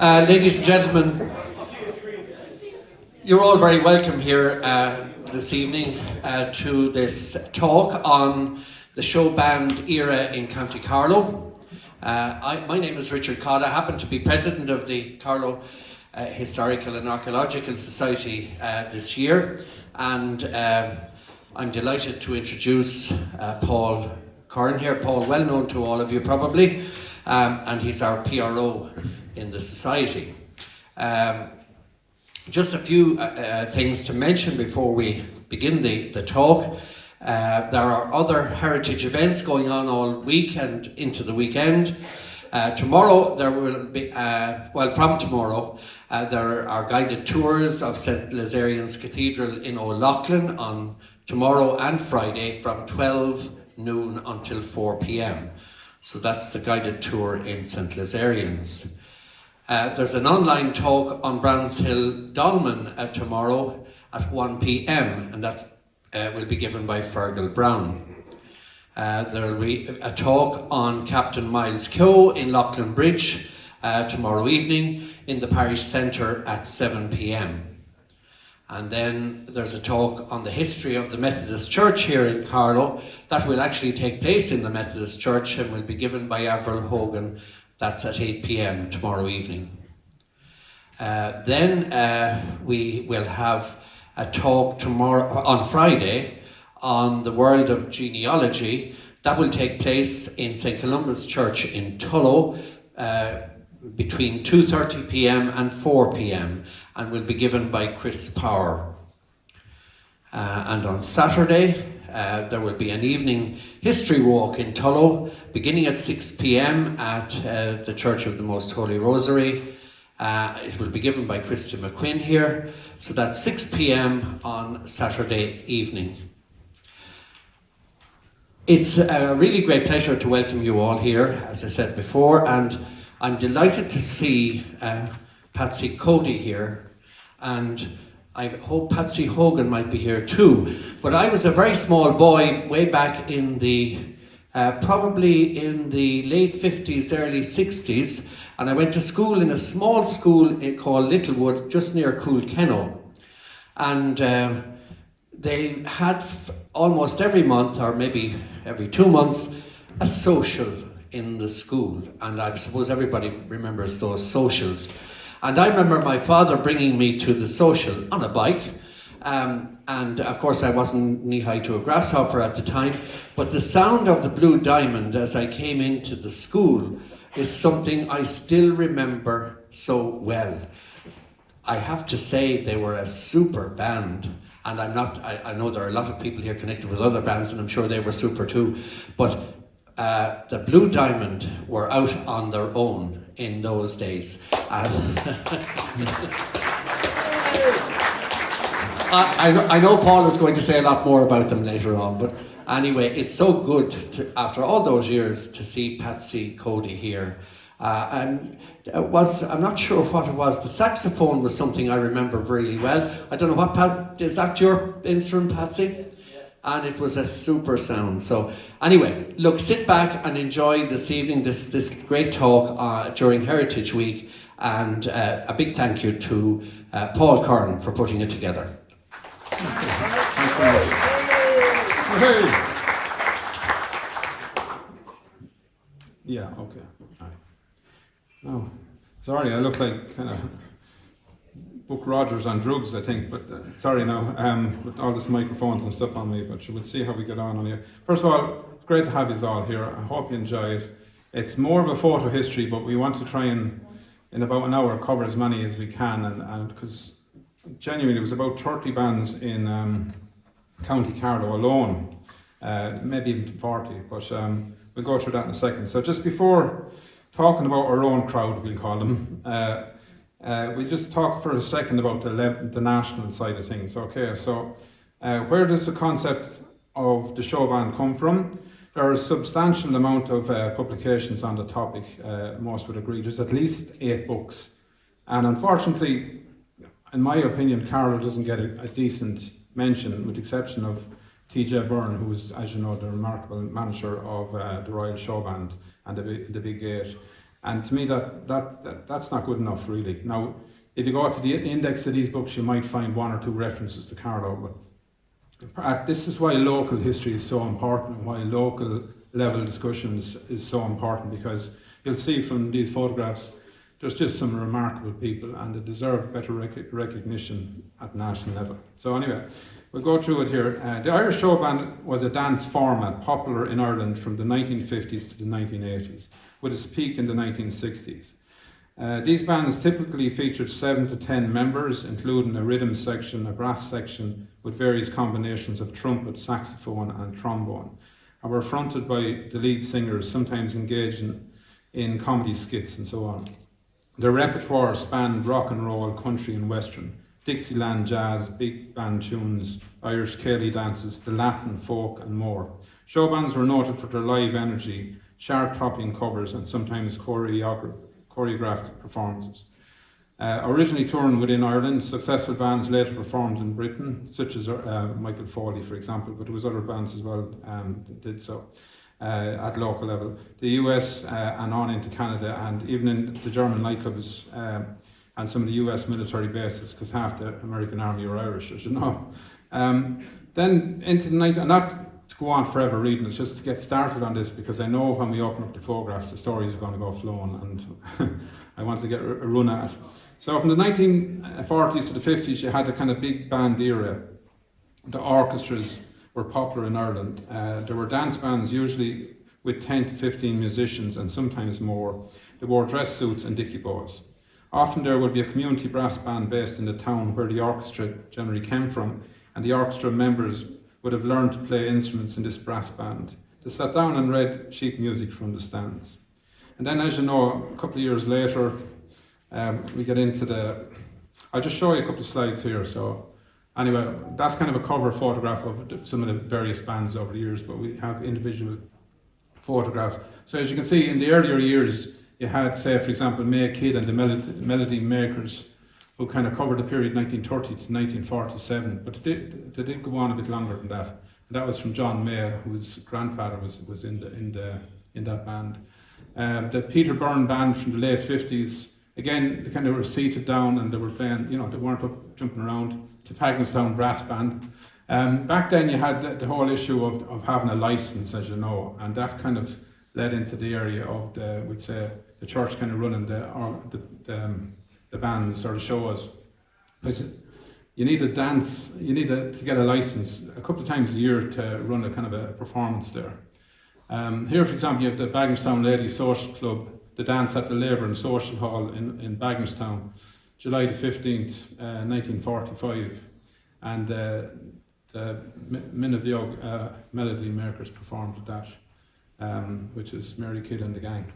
Ladies and gentlemen, you're all very welcome here this evening to this talk on the Showband era in County Carlow. My name is Richard Codd. I happen to be president of the Carlow Historical and Archaeological Society this year, and I'm delighted to introduce Paul Curran here. Paul, well known to all of you probably, and he's our PRO in the society. Just a few things to mention before we begin the talk. There are other heritage events going on all week and into the weekend. Tomorrow there will be, from tomorrow, there are guided tours of St. Lazarian's Cathedral in O'Loughlin on tomorrow and Friday from 12 noon until 4 p.m. So that's the guided tour in St. Lazarian's. There's an online talk on Browns Hill Dolmen tomorrow at 1 p.m. and that's will be given by Fergal Brown. There will be a talk on Captain Miles Keogh in Loughlin Bridge tomorrow evening in the parish centre at 7 p.m. And then there's a talk on the history of the Methodist Church here in Carlow that will actually take place in the Methodist Church and will be given by Avril Hogan. That's at 8 p.m. tomorrow evening. Then we will have a talk tomorrow on Friday on the world of genealogy. That will take place in St. Columba's Church in Tullow between 2:30 p.m. and 4 p.m. and will be given by Chris Power. And on Saturday, there will be an evening history walk in Tullow beginning at 6 p.m. at the Church of the Most Holy Rosary. It will be given by Christy McQuinn here. So that's 6 p.m. on Saturday evening. It's a really great pleasure to welcome you all here, as I said before, and I'm delighted to see Patsy Cody here, and I hope Patsy Hogan might be here too. But I was a very small boy way back in the, probably in the late 50s, early 60s, and I went to school in a small school called Littlewood, just near Coolkenno. And they had almost every month, or maybe every 2 months, a social in the school. And I suppose everybody remembers those socials. And I remember my father bringing me to the social on a bike. And of course I wasn't knee-high to a grasshopper at the time, but the sound of the Blue Diamond as I came into the school is something I still remember so well. I have to say they were a super band, and I know there are a lot of people here connected with other bands and I'm sure they were super too, but the Blue Diamond were out on their own in those days. I know Paul is going to say a lot more about them later on, but anyway, it's so good to, after all those years, to see Patsy Cody here. And I'm not sure what it was. The saxophone was something I remember really well. I don't know is that your instrument, Patsy? Yeah. And it was a super sound. So anyway, look, sit back and enjoy this evening, this great talk during Heritage Week, and a big thank you to Paul Curran for putting it together. Yeah, okay. Oh, sorry, I look like kind of Buck Rogers on drugs, I think, but sorry now, with all this microphones and stuff on me, but you would see how we get on here. First of all, it's great to have you all here. I hope you enjoy it. It's more of a photo history, but we want to try and, in about an hour, cover as many as we can, and because genuinely it was about 30 bands in County Carlow alone, maybe even 40, but we'll go through that in a second. So just before talking about our own crowd, we'll call them, we'll just talk for a second about the national side of things. Okay, so where does the concept of the Showband come from? There are a substantial amount of publications on the topic, most would agree. There's at least 8 books. And unfortunately, in my opinion, Carlow doesn't get a decent mention, with the exception of TJ Byrne, who is, as you know, the remarkable manager of the Royal Showband and the Big Eight. And to me, that's not good enough, really. Now, if you go to the index of these books, you might find one or two references to Carlow, but this is why local history is so important, and why local level discussions is so important, because you'll see from these photographs, there's just some remarkable people, and they deserve better recognition at national level. So anyway, we'll go through it here. The Irish Showband was a dance format popular in Ireland from the 1950s to the 1980s, with its peak in the 1960s. These bands typically featured 7 to 10 members, including a rhythm section, a brass section, with various combinations of trumpet, saxophone and trombone, and were fronted by the lead singers, sometimes engaging in comedy skits and so on. Their repertoire spanned rock and roll, country and western, Dixieland jazz, big band tunes, Irish ceilidh dances, the Latin, folk and more. Showbands were noted for their live energy, chart-topping covers and sometimes choreographed performances. Originally touring within Ireland, successful bands later performed in Britain, such as Michael Foley, for example, but there was other bands as well that did so at local level. The US and on into Canada, and even in the German nightclubs and some of the US military bases, because half the American army are Irish, as you know. Then into the night, and not to go on forever reading, it's just to get started on this, because I know when we open up the photographs, the stories are going to go flowing, and I want to get a run at it. So from the 1940s to the 50s, you had a kind of big band era. The orchestras were popular in Ireland. There were dance bands, usually with 10 to 15 musicians and sometimes more. They wore dress suits and dicky bows. Often there would be a community brass band based in the town where the orchestra generally came from, and the orchestra members would have learned to play instruments in this brass band. They sat down and read sheet music from the stands. And then, as you know, a couple of years later, we get into I'll just show you a couple of slides here. So anyway, that's kind of a cover photograph of some of the various bands over the years, but we have individual photographs. So as you can see, in the earlier years, you had, say, for example, May Kidd and the Melody Makers, who kind of covered the period 1930 to 1947, but they did go on a bit longer than that. And that was from John May, whose grandfather was in that band. The Peter Byrne band from the late 50s, again, they kind of were seated down and they were playing, they weren't up jumping around. The Paganstown Brass Band. Back then you had the whole issue of having a license, as you know, and that kind of led into the area of the church kind of running the bands or the shows. Because you need to get a license a couple of times a year to run a kind of a performance there. Here, for example, you have the Bagenstown Ladies Social Club, the dance at the Labour and Social Hall in Bagenstown, July the 15th, 1945, and the Minneviog Melody Makers performed at that, which is Mary Kidd and the gang.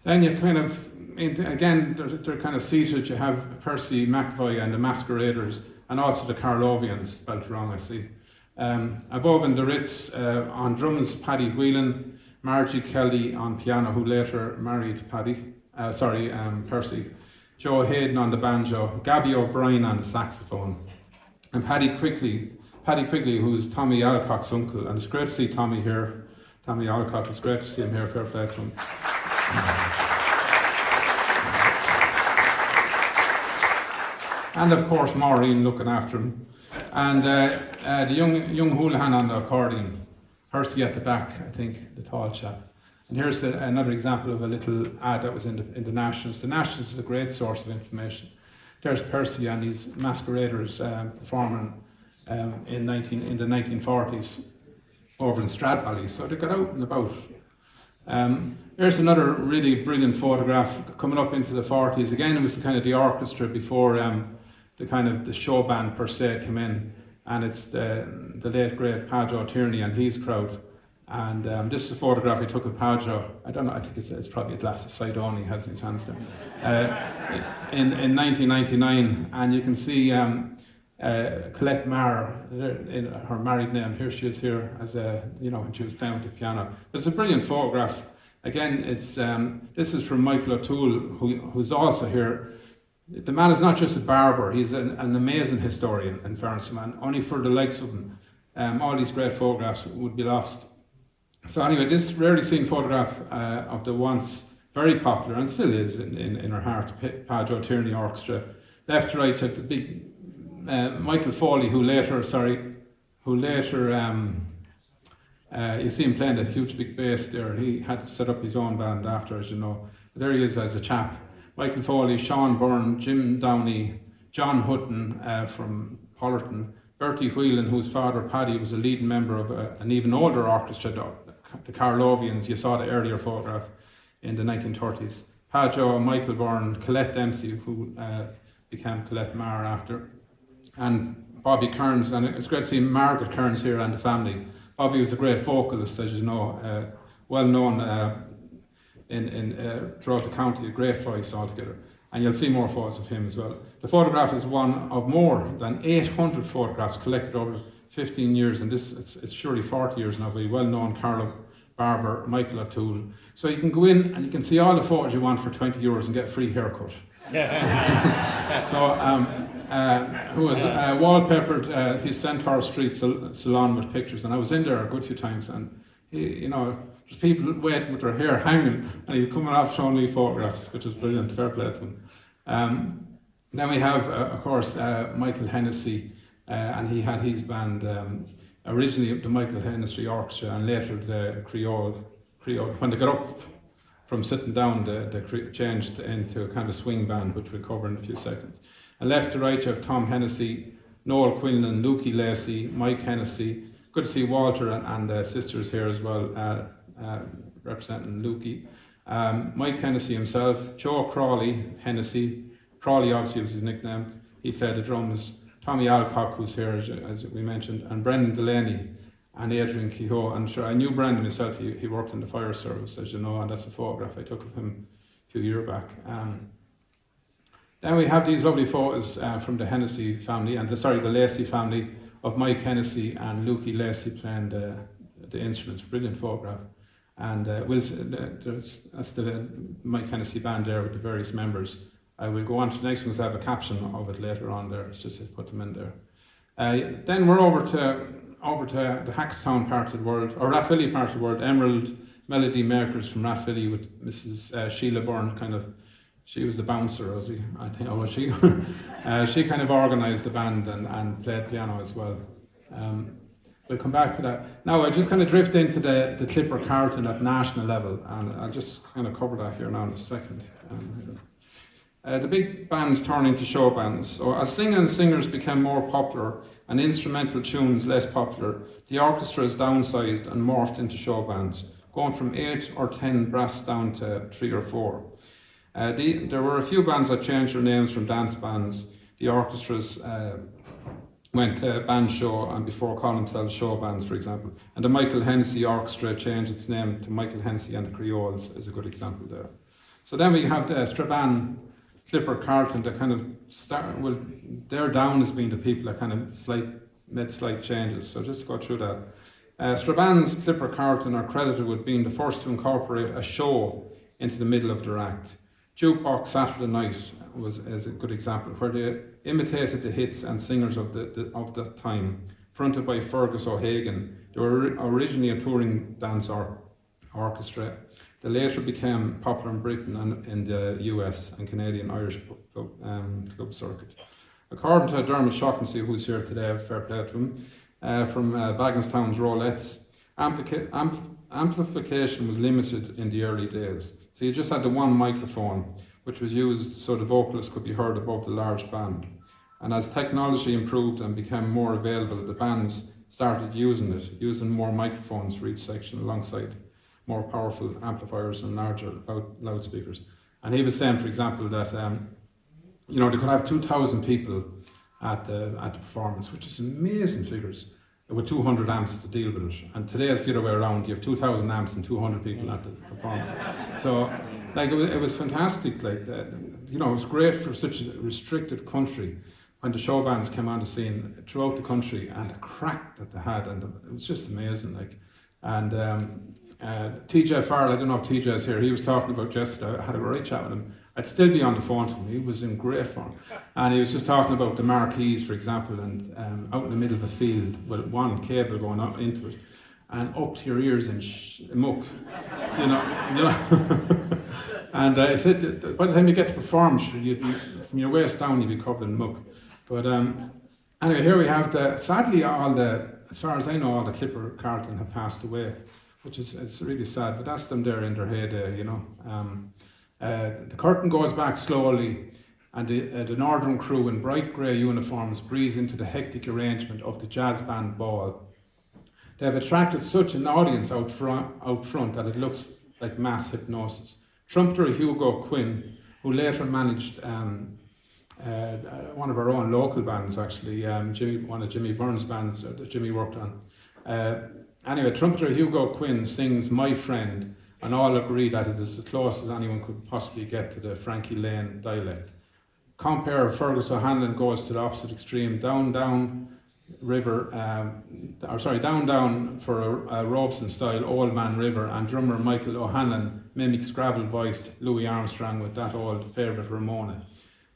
Then you kind of, again, they're kind of seated. You have Percy McAvoy and the Masqueraders, and also the Carlovians, spelled wrong, I see. Above in the Ritz, on drums, Paddy Whelan, Margie Kelly on piano, who later married Percy, Joe Hayden on the banjo, Gabby O'Brien on the saxophone, and Paddy Quigley, who's Tommy Alcock's uncle, and it's great to see Tommy here. Tommy Alcock, it's great to see him here, fair play to him. And of course Maureen looking after him, and the young Hoolahan on the accordion, Percy at the back, I think, the tall chap. And here's another example of a little ad that was in the Nationals. The Nationals is a great source of information. There's Percy and these masqueraders performing in the 1940s over in Stradbally, so they got out and about. Here's another really brilliant photograph coming up into the 40s. Again, it was kind of the orchestra before the kind of the show band per se came in, and it's the late great PJ Tierney and his crowd. And this is a photograph he took of Padjo. I don't know, I think it's probably a glass of cider he has in his hands there. In 1999, and you can see Colette Marr, in her married name. Here she is here as when she was playing with the piano. It's a brilliant photograph. Again, this is from Mick O'Toole, who's also here. The man is not just a barber; he's an amazing historian. In fairness, man, only for the likes of him, all these great photographs would be lost. So anyway, this rarely seen photograph of the once very popular and still is in our hearts. PJ Tierney Orchestra. Left to right, you have the big Michael Foley, who later you see him playing a huge big bass there. He had to set up his own band after, as you know. But there he is as a chap. Michael Foley, Sean Byrne, Jim Downey, John Hutton from Pollerton, Bertie Whelan, whose father Paddy was a leading member of an even older orchestra, the Carlovians. You saw the earlier photograph in the 1930s. Padjo, Michael Byrne, Colette Dempsey, who became Colette Marr after, and Bobby Kearns. And it's great to see Margaret Kearns here and the family. Bobby was a great vocalist, as you know, well known throughout the county, a great voice altogether. And you'll see more photos of him as well. The photograph is one of more than 800 photographs collected over 15 years, and it's surely 40 years now, by a well-known Carlow barber, Mick O'Toole. So you can go in and you can see all the photos you want for €20 and get a free haircut. So, who was wallpapered his Centaur Street salon with pictures, and I was in there a good few times, and there's people waiting with their hair hanging, and he's coming off showing me photographs, which was brilliant. Fair play to him. Then we have, of course, Mick Hennessy, and he had his band, originally the Mick Hennessy Orchestra, and later the Creole. When they got up from sitting down, they changed into a kind of swing band, which we'll cover in a few seconds. And left to right, you have Tom Hennessy, Noel Quinlan, Lukey Lacey, Mike Hennessy. Good to see Walter and sisters here as well, representing Lukey. Mike Hennessy himself, Joe Crawley Hennessy. Crawley obviously was his nickname. He played the drums. Tommy Alcock, who's here, as we mentioned, and Brendan Delaney and Adrian Kehoe. And sure, I knew Brendan myself. He worked in the fire service, as you know, and that's a photograph I took of him a few years back. Then we have these lovely photos from the Hennessy family, the Lacey family, of Mike Hennessy and Lukey Lacey playing the instruments. Brilliant photograph. And that's the Mike Hennessy band there with the various members. I will go on to the next one, because I have a caption of it later on there. It's just to put them in there. Then we're over to the Hackstown part of the world, or Rathvilly part of the world. Emerald Melody Makers from Rathvilly with Mrs. Sheila Byrne. She was the bouncer, I think, was she? She kind of organised the band and played piano as well. We'll come back to that. Now, I just kind of drift into the Clipper Carlton at national level, and I'll just kind of cover that here now in a second. The big bands turn into show bands. So as singers became more popular and instrumental tunes less popular, the orchestras downsized and morphed into show bands, going from 8 or 10 brass down to 3 or 4. There were a few bands that changed their names from dance bands. The orchestras went to band show, and before calling themselves show bands, for example. And the Mick Hennessy Orchestra changed its name to Mick Hennessy and the Creoles, is a good example there. So then we have the Strabane, Clipper Carlton, that kind of they're down as being the people that kind of made slight changes. So just to go through that. Strabane's Clipper Carlton are credited with being the first to incorporate a show into the middle of their act. Jukebox Saturday Night is a good example, where they imitated the hits and singers of that time, fronted by Fergus O'Hagan. They were originally a touring dance orchestra. They later became popular in Britain and in the US and Canadian Irish club circuit. According to Dermot Shaughnessy, who's here today, fair play to him, from Bagenstown's Rolettes, amplification was limited in the early days. So you just had the one microphone, which was used so the vocalist could be heard above the large band. And as technology improved and became more available, the bands started using more microphones for each section alongside more powerful amplifiers and larger loudspeakers. And he was saying, for example, that they could have 2,000 people at the performance, which is amazing figures, with 200 amps to deal with it. And today it's the other way around. You have 2,000 amps and 200 people at the performance. So, it was fantastic. It was great for such a restricted country when the show bands came on the scene throughout the country, and the crack that they had, and it was just amazing. And TJ Farrell, I don't know if TJ is here. He was talking about yesterday. I had a great chat with him. I'd still be on the phone to him. He was in great form, and he was just talking about the marquees, for example, and out in the middle of a field with one cable going up into it, and up to your ears in muck, And I said, that by the time you get to perform, you'd be, from your waist down, you'd be covered in muck. But anyway, here we have sadly, as far as I know, all the Clipper Carlton have passed away, which is it's really sad, but that's them there in their heyday, you know. The curtain goes back slowly, and the northern crew in bright grey uniforms breeze into the hectic arrangement of the jazz band ball. They have attracted such an audience out front that it looks like mass hypnosis. Trumpeter Hugo Quinn, who later managed one of our own local bands, actually, one of Jimmy Byrne's bands that Jimmy worked on. Anyway, trumpeter Hugo Quinn sings My Friend, and all agree that it is the closest anyone could possibly get to the Frankie Lane dialect. Compare Fergus O'Hanlon goes to the opposite extreme, down for a Robeson style Old Man River, and drummer Michael O'Hanlon mimics gravel voiced Louis Armstrong with that old favourite Ramona.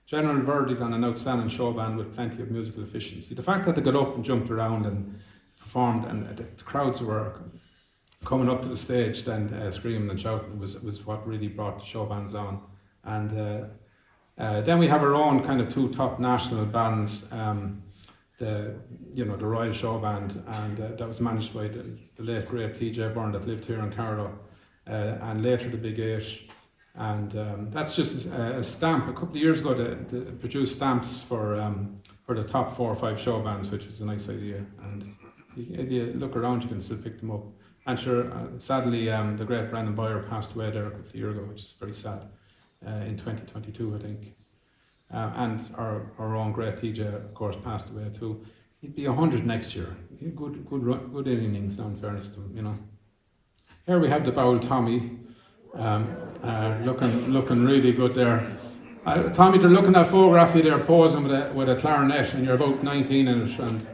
General verdict on an outstanding show band with plenty of musical efficiency. The fact that they got up and jumped around and performed, and the crowds were coming up to the stage then screaming and shouting was what really brought the show bands on. And then we have our own kind of two top national bands, the Royal Show Band, and that was managed by the late great PJ Byrne that lived here in Carlow, and later the Big Eight. And that's just a stamp. A couple of years ago, they produced stamps for the top 4 or 5 show bands, which was a nice idea. And if you look around, you can still pick them up. And sure, sadly, the great Brandon Boyer passed away there a couple of years ago, which is very sad. In 2022, I think. And our own great TJ, of course, passed away too. He'd be 100 next year. Good innings, in fairness to him, you know. Here we have the Bowl Tommy, looking really good there. Tommy, they're looking at photograph of you there posing with a clarinet, and you're about 19 in it, and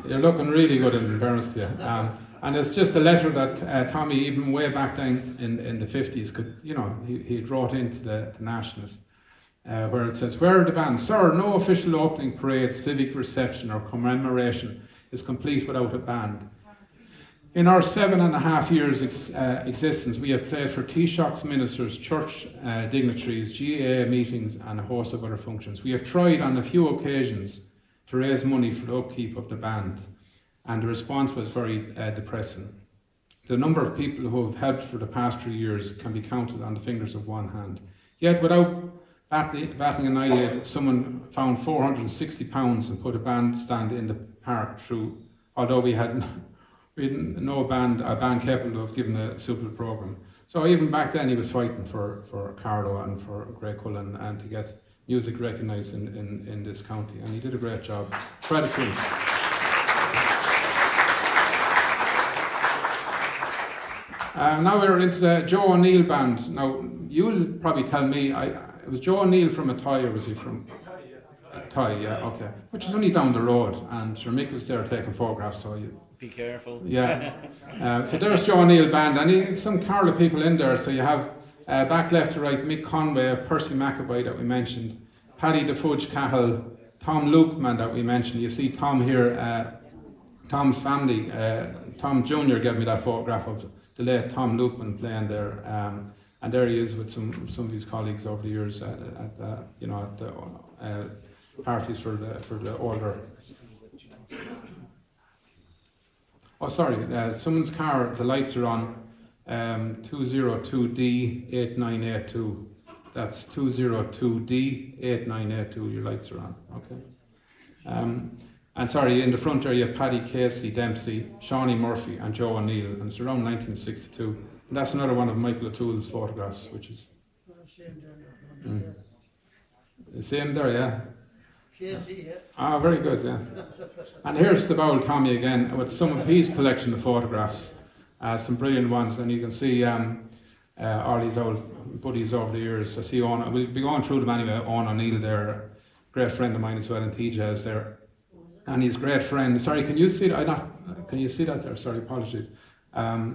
you're looking really good in fairness to you. And it's just a letter that Tommy, even way back then in the 50s, could, you know, he wrote into the Nationalist, where it says, "Where are the bands? Sir, no official opening parade, civic reception or commemoration is complete without a band. In our 7.5 years existence, we have played for Taoiseachs, ministers, church dignitaries, GAA meetings and a host of other functions. We have tried on a few occasions to raise money for the upkeep of the band, and the response was very depressing. The number of people who have helped for the past 3 years can be counted on the fingers of one hand. Yet without batting an eyelid, someone found £460 and put a bandstand in the park through, although we had no a band capable of giving a suitable programme. So even back then he was fighting for Carlow and for Grey Cullen and to get music recognised in this county, and he did a great job. Credit to him. Now we're into the Joe O'Neill band. Now, you'll probably tell me, it was Joe O'Neill from Athy, or was he from? Athy, yeah, okay. Which is only down the road, and Sir Mick was there taking photographs, so you... Be careful. Yeah. So there's Joe O'Neill band, and some Carlow people in there, so you have back left to right, Mick Conway, Percy McAvoy that we mentioned, Paddy the Fudge Cahill, Tom Lukeman that we mentioned. You see Tom here, Tom's family, Tom Jr. gave me that photograph of the late Tom Lukeman playing there, and there he is with some of his colleagues over the years at the parties for the older. Oh, sorry, someone's car, the lights are on, 202D8982. That's 202D8982, your lights are on, okay. And sorry, in the front there you have Paddy Casey Dempsey, Shawnee Murphy and Joe O'Neill, and it's around 1962. And that's another one of Michael O'Toole's photographs, which is... The same there, yeah. Casey, yeah. Ah, very good, yeah. And here's the Bowl Tommy again, with some of his collection of photographs, some brilliant ones, and you can see all these old buddies over the years. I see Owen, we'll be going through them anyway. Owen O'Neill there, great friend of mine as well, and TJ is there. And his great friend, sorry, can you see that? Can you see that there? Sorry, apologies. All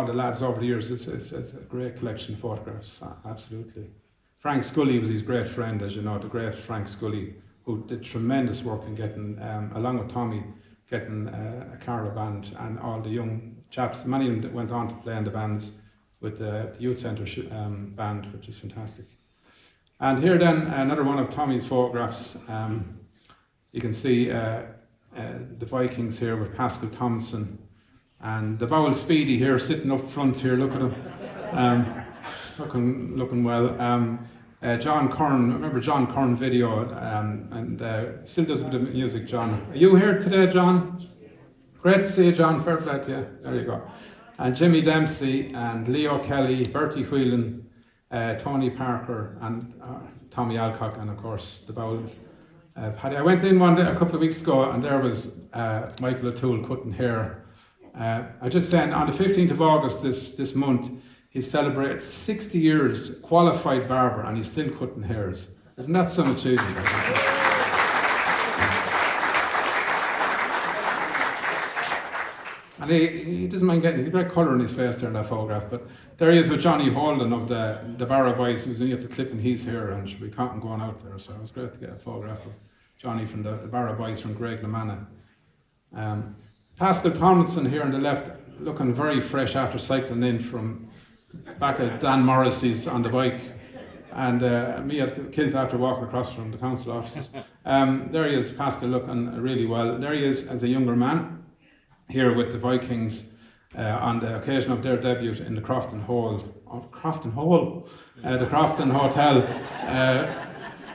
the lads over the years, it's a great collection of photographs, absolutely. Frank Scully was his great friend, as you know, the great Frank Scully, who did tremendous work in getting, along with Tommy, getting a Carlow band, and all the young chaps, many of them that went on to play in the bands, with the youth centre band, which is fantastic. And here then, another one of Tommy's photographs. You can see the Vikings here with Pascal Thompson, and the Bowel Speedy here sitting up front here. Look at him, looking well. John Curran, remember John Curran video, and still does a bit of music. John, are you here today, John? Great to see you, John. Fair play to you. There you go. And Jimmy Dempsey and Leo Kelly, Bertie Whelan, Tony Parker, and Tommy Alcock, and of course the Bowl. Paddy. I went in one day a couple of weeks ago, and there was Michael O'Toole cutting hair. I just saying, on the 15th of August this month, he celebrates 60 years qualified barber, and he's still cutting hairs. Isn't that some achievement? And he doesn't mind getting, he's a great colour in his face there in that photograph. But there he is with Johnny Holden of the Barra Boys, who was in at the clip, and he's here, and we can't go on out there. So it was great to get a photograph of Johnny from the Barra Boys from Greg LaManna. Pascal Tomlinson here on the left, looking very fresh after cycling in from back at Dan Morrissey's on the bike, and me at the kilt after walking across from the council offices. There he is, Pascal, looking really well. There he is as a younger man, here with the Vikings on the occasion of their debut in the Crofton Hotel,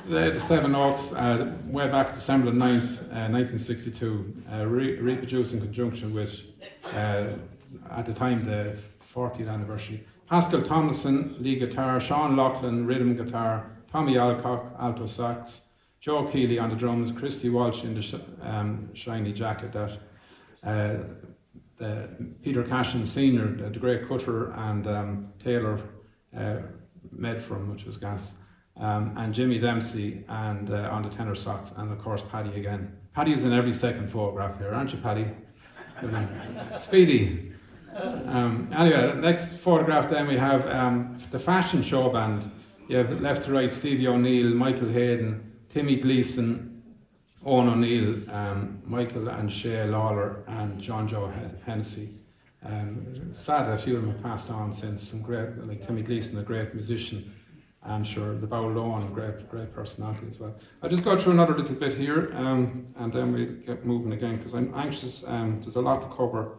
the Seven Oaks, way back December 9th, 1962, reproduced in conjunction with, at the time, the 40th anniversary. Pascal Thompson, lead guitar, Sean Loughlin, rhythm guitar, Tommy Alcock, alto sax, Joe Keeley on the drums, Christy Walsh in the shiny jacket that Peter Cashin Sr., the great cutter, and Taylor made from, which was gas, and Jimmy Dempsey and on the tenor sax, and of course Paddy again. Paddy's in every second photograph here, aren't you, Paddy? Speedy. Anyway, next photograph then we have the fashion show band. You have left to right Stevie O'Neill, Michael Hayden, Timmy Gleeson, Owen O'Neill, Michael and Shay Lawler, and John Joe Hennessy. Sad a few of them have passed on since. Some great, like Timmy Gleeson, a great musician, and sure the Bowl Loan, great personality as well. I'll just go through another little bit here, and then we'll get moving again because I'm anxious. There's a lot to cover.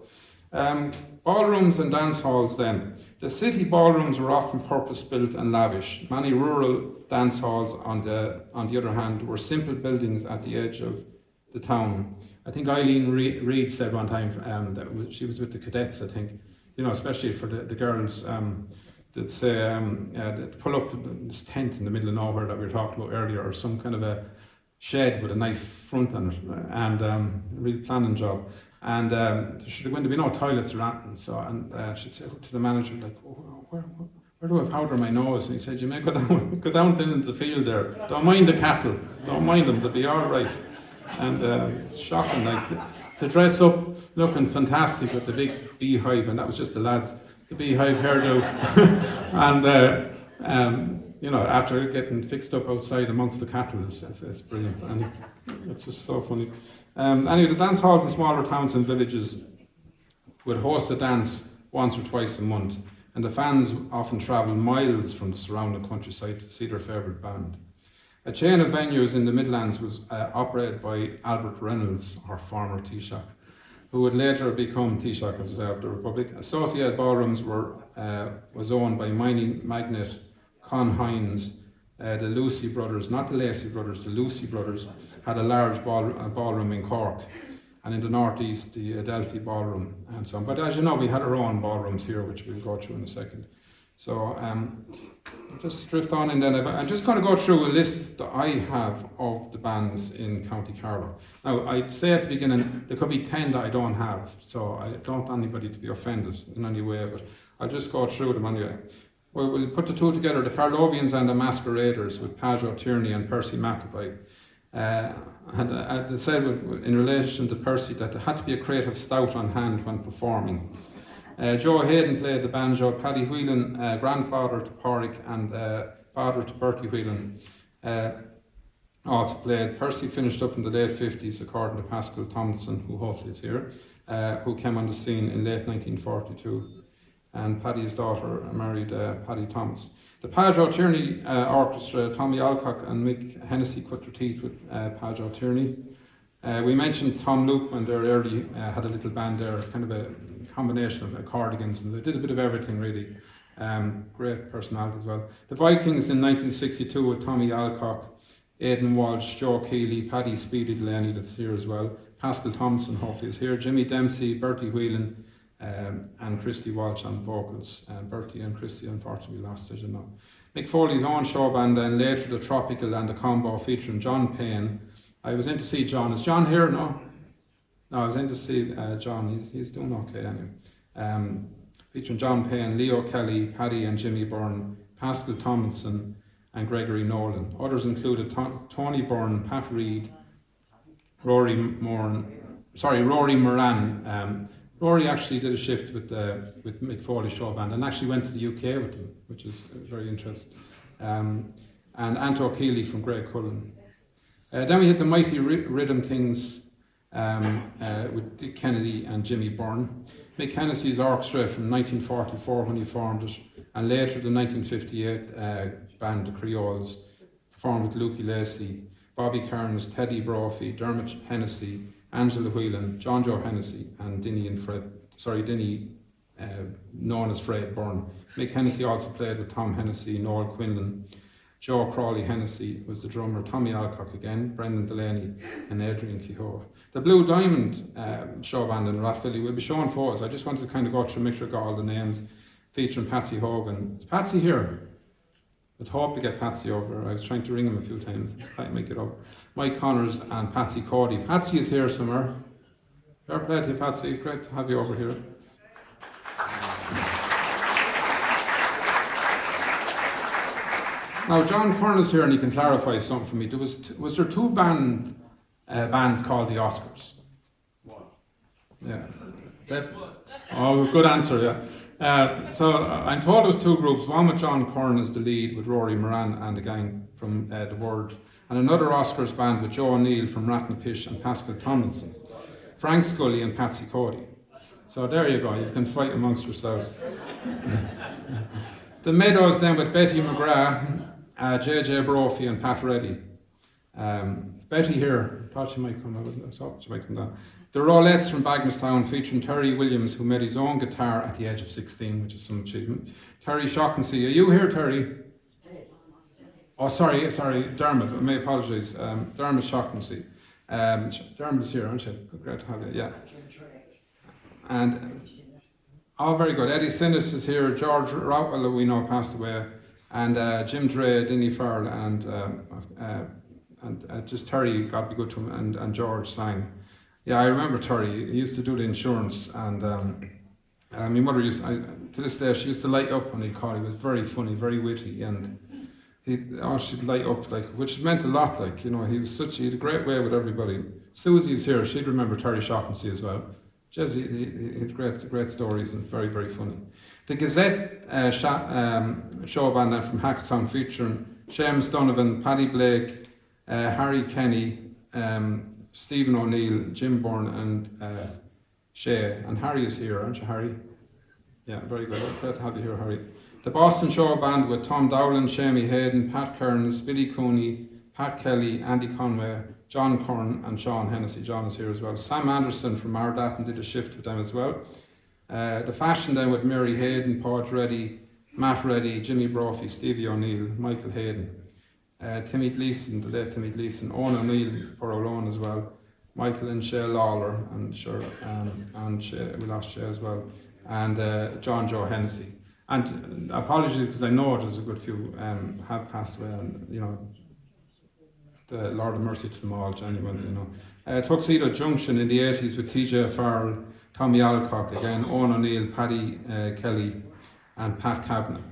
Ballrooms and dance halls then. The city ballrooms were often purpose-built and lavish. Many rural dance halls, on the other hand, were simple buildings at the edge of the town. I think Eileen Reid said one time that she was with the cadets, I think, you know, especially for the girls, that say, they'd pull up this tent in the middle of nowhere that we were talking about earlier, or some kind of a shed with a nice front on it, and a real planning job. And there should have going to be no toilets or anything. So, and she'd say to the manager, like, oh, where do I powder my nose? And he said, you may go down into the field there. Don't mind the cattle. Don't mind them. They'll be all right. And shocking, like, to dress up looking fantastic with the big beehive, and that was just the lads, the beehive hairdo. And you know, after getting fixed up outside amongst the cattle, it's brilliant. And it's just so funny. Anyway, the dance halls in smaller towns and villages would host a dance once or twice a month, and the fans often travelled miles from the surrounding countryside to see their favourite band. A chain of venues in the Midlands was operated by Albert Reynolds, or former Taoiseach, who would later become Taoiseach of the Republic. Associated Ballrooms was owned by mining magnate Con Hines. The Lucy brothers, not the Lacey brothers, the Lucy brothers had a large ballroom in Cork, and in the northeast the Adelphi ballroom and so on. But as you know, we had our own ballrooms here, which we'll go through in a second. So just drift on, and then I'm just going to go through a list that I have of the bands in County Carlow. Now, I'd say at the beginning there could be 10 that I don't have, so I don't want anybody to be offended in any way, but I'll just go through them anyway. We'll put the two together, the Carlovians and the Masqueraders, with PJ Tierney and Percy McAvoy. Had said in relation to Percy that there had to be a crate of stout on hand when performing. Joe Hayden played the banjo, Paddy Whelan, grandfather to Porrick and father to Bertie Whelan, also played. Percy finished up in the late 50s, according to Pascal Thompson, who hopefully is here, who came on the scene in late 1942. and Paddy's daughter married Paddy Thomas. The PJ Tierney Orchestra, Tommy Alcock and Mick Hennessy cut their teeth with PJ Tierney. We mentioned Tom Lukeman there early, had a little band there, kind of a combination of accordions, and they did a bit of everything really. Great personality as well. The Vikings in 1962 with Tommy Alcock, Aidan Walsh, Joe Keeley, Paddy Speedy Delaney, that's here as well. Pascal Thompson, hopefully, is here. Jimmy Dempsey, Bertie Whelan, and Christy Walsh on vocals. Bertie and Christy unfortunately lost, as you know. Mick Foley's own showband, and later the Tropical and the combo featuring John Payne. I was in to see John. Is John here? No, I was in to see John. He's doing okay anyway. Featuring John Payne, Leo Kelly, Paddy and Jimmy Byrne, Pascal Tomlinson, and Gregory Nolan. Others included Tony Byrne, Pat Reed, Rory Moran. Rory actually did a shift with Mick Foley Showband and actually went to the UK with them, which is very interesting. And Anto Keeley from Grey Cullen. Then we had the Mighty Rhythm Kings with Dick Kennedy and Jimmy Byrne. Mick Hennessy's orchestra from 1944 when he formed it, and later the 1958 band the Creoles, performed with Lukey Lacey, Bobby Kearns, Teddy Brophy, Dermot Hennessy, Angela Whelan, John Joe Hennessy, and Dinny, known as Fred Byrne. Mick Hennessy also played with Tom Hennessy, Noel Quinlan, Joe Crawley Hennessy was the drummer, Tommy Alcock again, Brendan Delaney, and Adrian Kehoe. The Blue Diamond Showband in Rathvilly will be showing photos. I just wanted to kind of go through and make sure I got all the names, featuring Patsy Hogan. Is Patsy here? I'd hope to get Patsy over. I was trying to ring him a few times, can't make it up. Mike Connors and Patsy Cody. Patsy is here somewhere. Fair play to you, Patsy. Great to have you over here. Now, John Curran is here and he can clarify something for me. Was there two bands called the Oscars? One. Yeah. Oh, good answer, yeah. So I'm told there was two groups, one with John Curran as the lead with Rory Moran and the gang from The Word, and another Oscars band with Joe O'Neill from Ratnapish and Pascal Tomlinson, Frank Scully and Patsy Cody. So there you go, you can fight amongst yourselves. The Meadows then with Betty McGrath, JJ Brophy and Pat Reddy. Betty here, thought she might come, I thought she might come down. The Rolettes from Bagnallstown featuring Terry Williams, who made his own guitar at the age of 16, which is some achievement. Terry Shaughnessy, are you here, Terry? Oh, sorry, Dermot, I may apologise. Dermot Shaughnessy. Dermot's here, aren't you? Great to have you, yeah. And, oh, very good. Eddie Sinnis is here, George Rowell, we know, passed away, and Jim Dre, Dinny Farrell, and just Terry, God be good to him, and George Sang. Yeah, I remember Terry. He used to do the insurance, and my mother to this day, she used to light up when he'd call. He was very funny, very witty, and she'd light up, which meant a lot, he had a great way with everybody. Susie's here, she'd remember Terry Shaughnessy as well. Just, he had great stories and very, very funny. The Gazette showband from Hackettstown featuring Seamus Donovan, Paddy Blake, Harry Kenny, Stephen O'Neill, Jim Byrne and Shay. And Harry is here, aren't you, Harry? Yeah, very good. Glad to have you here, Harry. The Boston Showband with Tom Dowland, Shamie Hayden, Pat Kearns, Billy Cooney, Pat Kelly, Andy Conway, John Curran and Sean Hennessy. John is here as well. Sam Anderson from Ardat did a shift with them as well. The Fashion then with Mary Hayden, Paul Reddy, Matt Reddy, Jimmy Brophy, Stevie O'Neill, Michael Hayden. Timmy Gleeson, the late Timmy Gleeson, Owen O'Neill for Olone as well, Michael and Shay Lawler, and Shay, we lost Shay as well, and John Joe Hennessy. And apologies because I know there's a good few have passed away, and the Lord of mercy to them all, genuinely, Tuxedo Junction in the 80s with TJ Farrell, Tommy Alcock again, Owen O'Neill, Paddy Kelly, and Pat Kavanagh.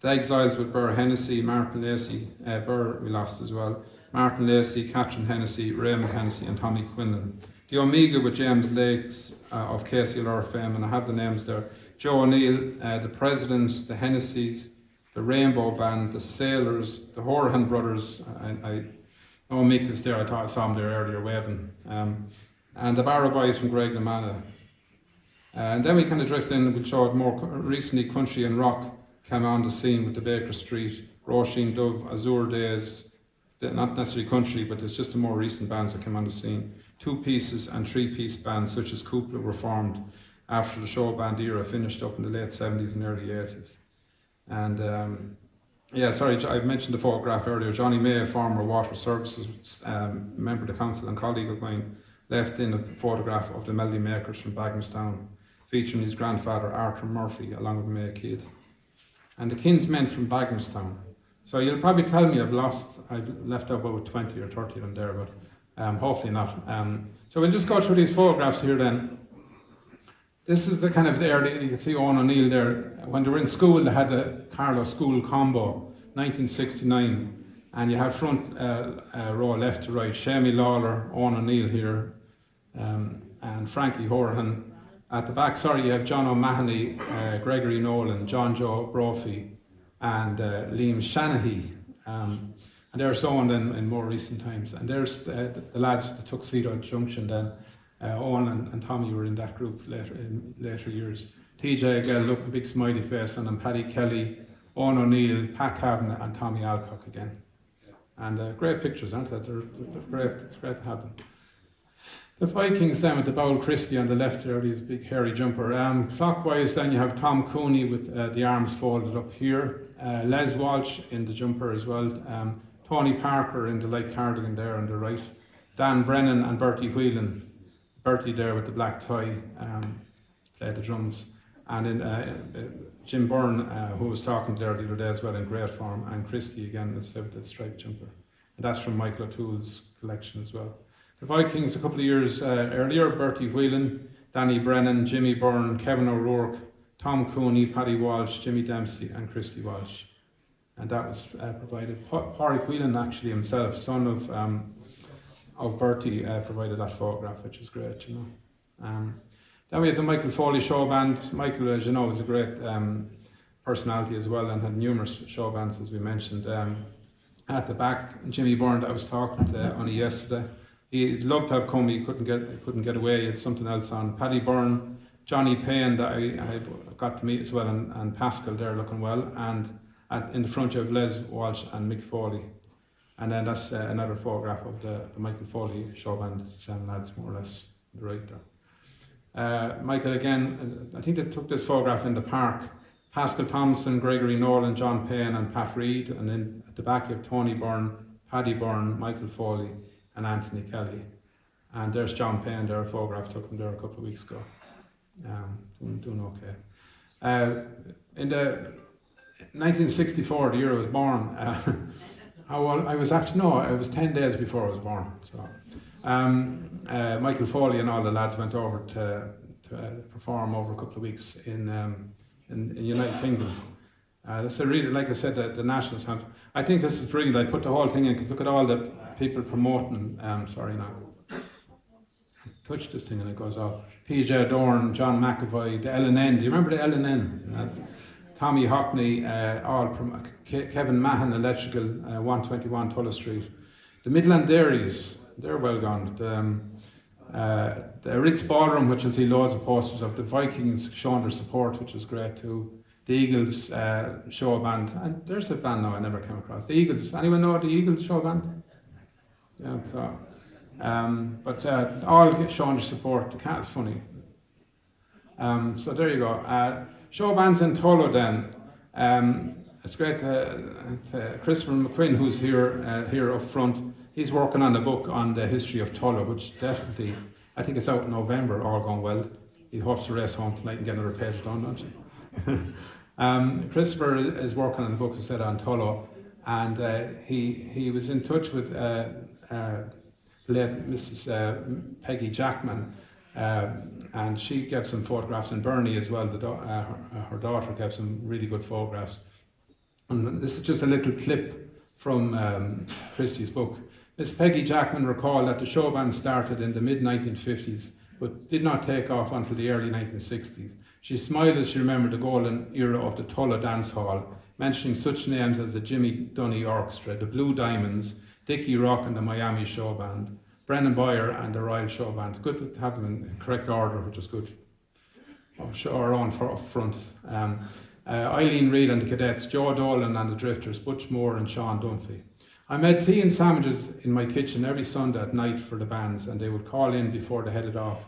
The Exiles with Burr Hennessy, Martin Lacey, Burr we lost as well, Martin Lacey, Catherine Hennessy, Raymond Hennessy and Tommy Quinlan. The Omega with James Lakes of KCLR fame, and I have the names there. Joe O'Neill, the Presidents, the Hennessys, the Rainbow Band, the Sailors, the Horahan Brothers, I know Mick is there, I thought I saw him there earlier waving, and the Barrow Boys from Greg Lamana. And then we kind of drift in, we'll show it more recently, country and rock came on the scene with the Baker Street, Roisin Dove, Azure Days, not necessarily country, but it's just the more recent bands that came on the scene. 2-pieces and 3-piece bands such as Couplet were formed after the Showband era finished up in the late 70s and early 80s. And yeah, sorry, I mentioned the photograph earlier. Johnny May, a former Water Services member of the council and colleague of mine, left in a photograph of the Melody Makers from Bagenstown, featuring his grandfather Arthur Murphy along with May Kidd. And the kinsmen from Bagenstown. So you'll probably tell me I've left out about 20 or 30 of them there, but hopefully not. So we'll just go through these photographs here then. This is the kind of area, you can see Owen O'Neill there. When they were in school, they had a Carlow school combo, 1969. And you had front row left to right, Shamie Lawler, Owen O'Neill here, and Frankie Horahan. At the back, sorry, you have John O'Mahony, Gregory Nolan, John Joe Brophy, and Liam Shanahy. And there's so on then in more recent times. And there's the lads that took Tuxedo Junction then. Owen and Tommy were in that group in later years. TJ again, look, a big smiley face, and then Paddy Kelly, Owen O'Neill, Pat Kavanagh, and Tommy Alcock again. And great pictures, aren't they? They're great. It's great to have them. The Vikings then with the Bowl Christie on the left there, his big hairy jumper. Clockwise then you have Tom Cooney with the arms folded up here. Les Walsh in the jumper as well. Tony Parker in the light cardigan there on the right. Dan Brennan and Bertie Whelan. Bertie there with the black tie, played the drums. And then Jim Byrne, who was talking there the other day as well in great form. And Christie again with the striped jumper. And that's from Mick O'Toole's collection as well. The Vikings a couple of years earlier, Bertie Whelan, Danny Brennan, Jimmy Byrne, Kevin O'Rourke, Tom Cooney, Paddy Walsh, Jimmy Dempsey and Christy Walsh. And that was provided. Pádraig Whelan actually himself, son of Bertie, provided that photograph, which is great, you know. Then we had the Michael Foley Showband. Michael, as you know, was a great personality as well and had numerous showbands, as we mentioned. At the back, Jimmy Byrne that I was talking to only yesterday. He'd love to have come, he couldn't get away, he had something else on. Paddy Byrne, Johnny Payne that I got to meet as well, and Pascal there looking well. And in the front you have Les Walsh and Mick Foley. And then that's another photograph of the Michael Foley Showband, same lads more or less on the right there. Michael again, I think they took this photograph in the park. Pascal Thompson, Gregory Nolan, John Payne and Pat Reid. And then at the back you have Tony Byrne, Paddy Byrne, Michael Foley and Anthony Kelly. And there's John Payne there, a photograph took him there a couple of weeks ago. Doing okay. In the 1964, the year I was born, I was 10 days before I was born. So Michael Foley and all the lads went over to perform over a couple of weeks in United Kingdom. That's really, like I said, the national anthem. I think this is brilliant. I put the whole thing in because look at all the people promoting. Sorry now. Touch this thing and it goes off. PJ Dorn, John McAvoy, the LNN. Do you remember the LNN? That's Tommy Hockney, Kevin Mahan, Electrical, 121 Tullow Street. The Midland Dairies, they're well gone. The Ritz Ballroom, which you'll see loads of posters of. The Vikings showing their support, which is great too. The Eagles Showband, and there's a band now I never came across. The Eagles, anyone know the Eagles Showband? Yeah, so. But all showing their support. The cat's funny. So there you go. Showbands in Tullow then. It's great. Christopher McQuinn, who's here up front, he's working on a book on the history of Tullow, which definitely, I think it's out in November, all going well. He hopes to race home tonight and get another page done, don't you? Christopher is working on a book, as I said, on Tullow, and he was in touch with late Mrs. Peggy Jackman, and she gave some photographs, and Bernie as well, her daughter gave some really good photographs. And this is just a little clip from Christie's book. Miss Peggy Jackman recalled that the Showband started in the mid-1950s, but did not take off until the early 1960s. She smiled as she remembered the golden era of the Tullow Dance Hall, mentioning such names as the Jimmy Tierney Orchestra, the Blue Diamonds, Dickie Rock and the Miami Showband, Brennan Boyer and the Royal Showband. Good to have them in correct order, which is good. or on for up front. Eileen Reid and the cadets, Joe Dolan and the drifters, Butch Moore and Sean Dunphy. I made tea and sandwiches in my kitchen every Sunday at night for the bands, and they would call in before they headed off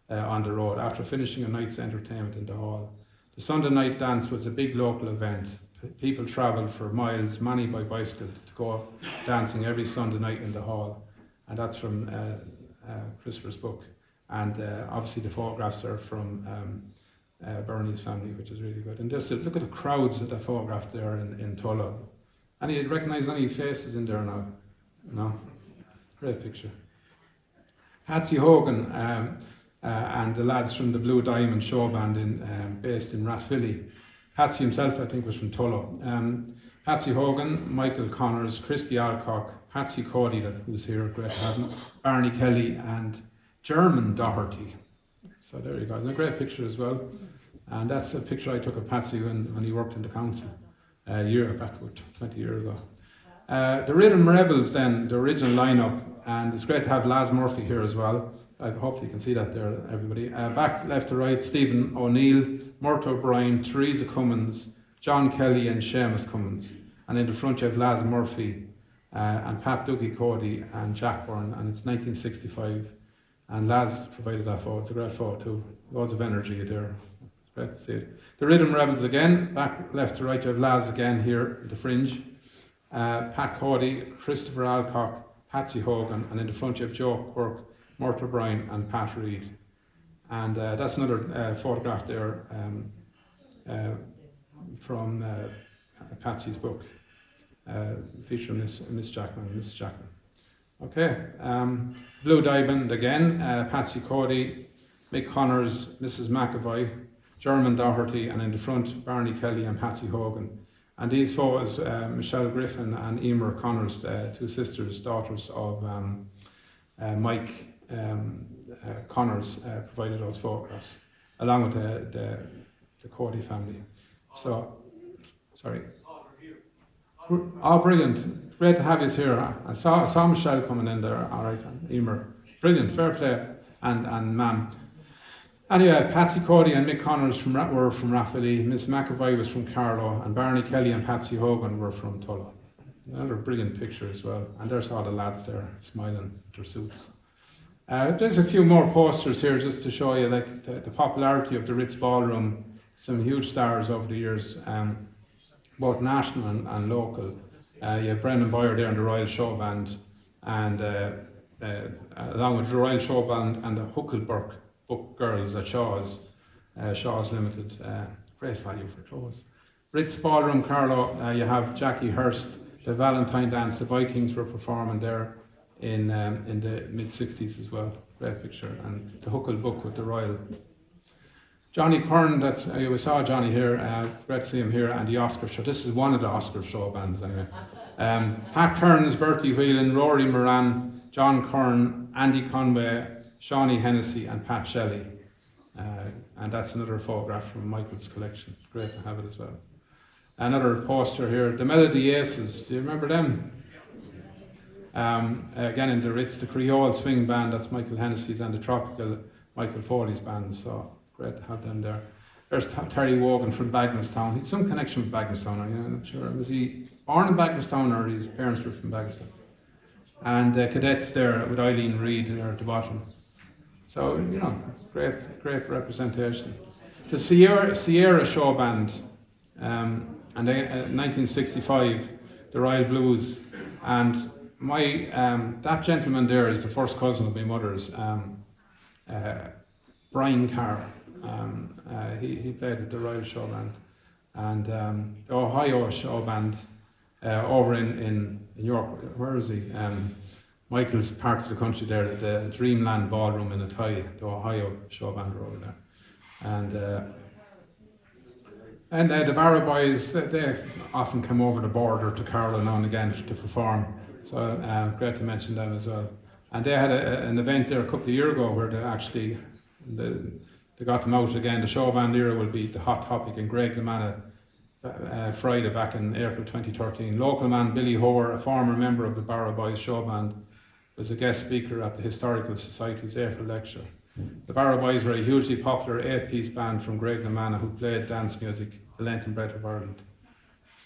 on the road after finishing a night's entertainment in the hall. The Sunday night dance was a big local event. People travelled for miles, many by bicycle, to go dancing every Sunday night in the hall. And that's from Christopher's book. And obviously the photographs are from Bernie's family, which is really good. And just look at the crowds that are photographed there in Tulla. And you recognise any faces in there now? No? Great picture. Patsy Hogan and the lads from the Blue Diamond Showband based in Rathvilly. Patsy himself, I think, was from Tullow. Patsy Hogan, Michael Connors, Christy Alcock, Patsy Cody, who's here, great to have him, Barney Kelly, and German Doherty. So there you go. It's a great picture as well. And that's a picture I took of Patsy when he worked in the council a year back, about 20 years ago. The Rhythm Rebels then, the original lineup, and it's great to have Laz Murphy here as well. I hope you can see that there, everybody. Back left to right, Stephen O'Neill, Murto O'Brien, Teresa Cummins, John Kelly and Seamus Cummins. And in the front you have Laz Murphy and Pat Dougie Cody and Jack Byrne, and it's 1965. And Laz provided that photo. It's a great photo too. Loads of energy there. It's great to see it. The Rhythm Rebels again, back left to right you have Laz again here at the fringe. Pat Cody, Christopher Alcock, Patsy Hogan, and in the front you have Joe Quirk, Murto O'Brien and Pat Reid. And that's another photograph there from Patsy's book, featuring Miss Jackman and Miss Jackman. Okay, Blue Diamond again, Patsy Cody, Mick Connors, Mrs. McAvoy, German Doherty, and in the front Barney Kelly and Patsy Hogan. And these photos, Michelle Griffin and Emer Connors, two sisters, daughters of Mike Connors, provided those photographs, along with the Cody family. So, sorry. Oh, brilliant. Great to have you here. I saw Michelle coming in there, all right, and Emer. Brilliant, fair play, and ma'am. Anyway, Patsy Cody and Mick Connors were from Rathvilly, Miss McAvoy was from Carlow, and Barney Kelly and Patsy Hogan were from Tullow. Another brilliant picture as well. And there's all the lads there, smiling with their suits. There's a few more posters here just to show you like the popularity of the Ritz Ballroom. Some huge stars over the years, both national and local. You have Brendan Boyer there in the Royal Showband, and along with the Royal Showband and the Huckleberg Book Girls at Shaw's Limited. Great value for clothes. Ritz Ballroom, Carlow, you have Jackie Hurst, the Valentine Dance, the Vikings were performing there in the mid-60s as well. Great picture. And the Huckle Book with the Royal. Johnny Curran, we saw Johnny here, great to see him here, and the Oscar show. This is one of the Oscar show bands anyway. Pat Kearns, Bertie Whelan, Rory Moran, John Curran, Andy Conway, Shawnee Hennessy and Pat Shelley. And that's another photograph from Michael's collection. It's great to have it as well. Another poster here, the Melody Aces. Do you remember them? Again in the Ritz, the Creole swing band, that's Michael Hennessy's, and the Tropical, Michael Foley's band. So great to have them there. There's Terry Wogan from Bagnallstown. He had some connection with Bagnallstown, I'm not sure. Was he born in Bagnallstown or his parents were from Bagnallstown? And cadets there with Eileen Reid there at the bottom. So, you know, great representation. The Sierra Showband, and then 1965, the Royal Blues, and that gentleman there is the first cousin of my mother's, Brian Carr. He played at the Royal Showband, and the Ohio Showband over in York. Where is he? Michael's part of the country there, the Dreamland Ballroom in Athy, the Ohio Showband are over there. And the Barra Boys, they often come over the border to Carlow now and again to perform. So great to mention them as well. And they had an event there a couple of years ago where they actually, they got them out again. The Showband era will be the hot topic in Graiguelemana Friday back in April 2013. Local man Billy Hoare, a former member of the Barra Boys Showband, was a guest speaker at the Historical Society's April lecture. The Barrow Boys were a hugely popular 8-piece band from Graiguenamanagh who played dance music, the length and breadth of Ireland.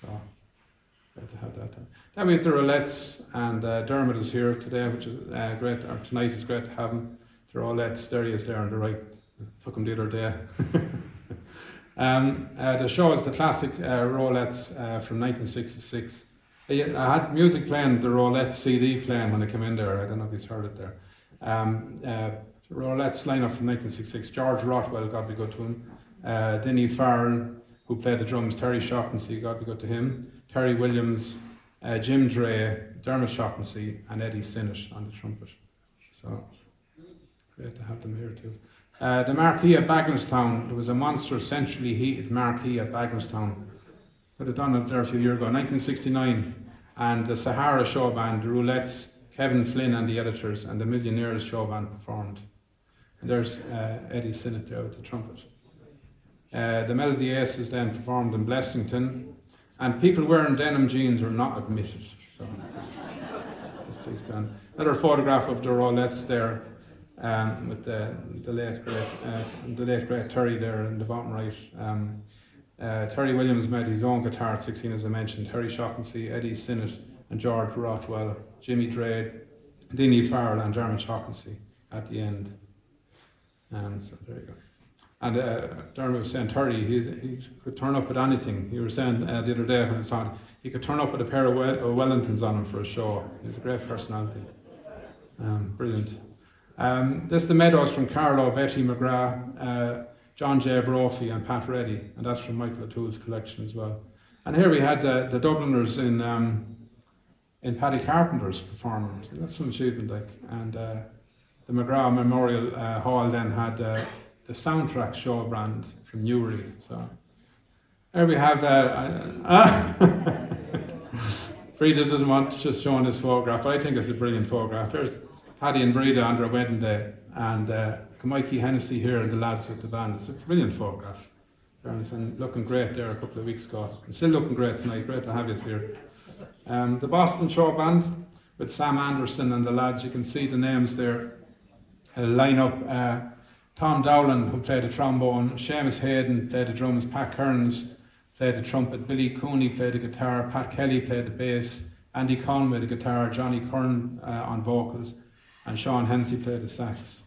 So, great to have that. Then we have the Roulettes, and Dermot is here today, which is great, or tonight is great to have him. The Roulettes, there he is there on the right. Took him the other day. The show is the classic Roulettes from 1966. I had music playing, the Roulettes CD playing when I came in there. I don't know if you've heard it there. Roulettes lineup from 1966. George Rothwell, God be good to him. Denny Farrell, who played the drums. Terry Shaughnessy, God be good to him. Terry Williams, Jim Dre, Dermot Shaughnessy, and Eddie Sinnott on the trumpet. So great to have them here too. The marquee at Bagenstown, there was a monster centrally heated marquee at Bagenstown. Could have done it there a few years ago, 1969. And the Sahara Showband, the Roulettes, Kevin Flynn and the editors, and the Millionaires Showband performed. And there's Eddie Sinnott there with the trumpet. The Melody Aces then performed in Blessington, and people wearing denim jeans are not admitted. So, another photograph of the Roulettes there. With the late great Terry there in the bottom right. Terry Williams made his own guitar at 16, as I mentioned. Terry Shaughnessy, Eddie Sinnott, and George Rothwell, Jimmy Dre, Denny Farrell, and Dermot Shaughnessy at the end. So there you go. And Dermot was saying Terry, he could turn up with anything. He was saying the other day when I saw him, he could turn up with a pair of Wellingtons on him for a show. He's a great personality. Brilliant. This is the Meadows from Carlow, Betty McGrath, John J. Brophy and Pat Reddy, and that's from Michael O'Toole's collection as well. And here we had the Dubliners in Paddy Carpenter's performance. That's some achievement, like. And the McGrath Memorial Hall then had the soundtrack Showband from Newry. So there we have. Frida doesn't want just showing this photograph, but I think it's a brilliant photograph. There's Paddy and Breda on their wedding day, and Mick Hennessy here and the lads with the band. It's a brilliant photograph. And looking great there a couple of weeks ago. And still looking great tonight. Great to have you here. The Boston Showband with Sam Anderson and the lads. You can see the names there. Line up. Tom Dowland, who played the trombone. Seamus Hayden played the drums. Pat Kearns played the trumpet. Billy Cooney played the guitar. Pat Kelly played the bass. Andy Conway the guitar. Johnny Curran on vocals. And Sean Hensey played the sax.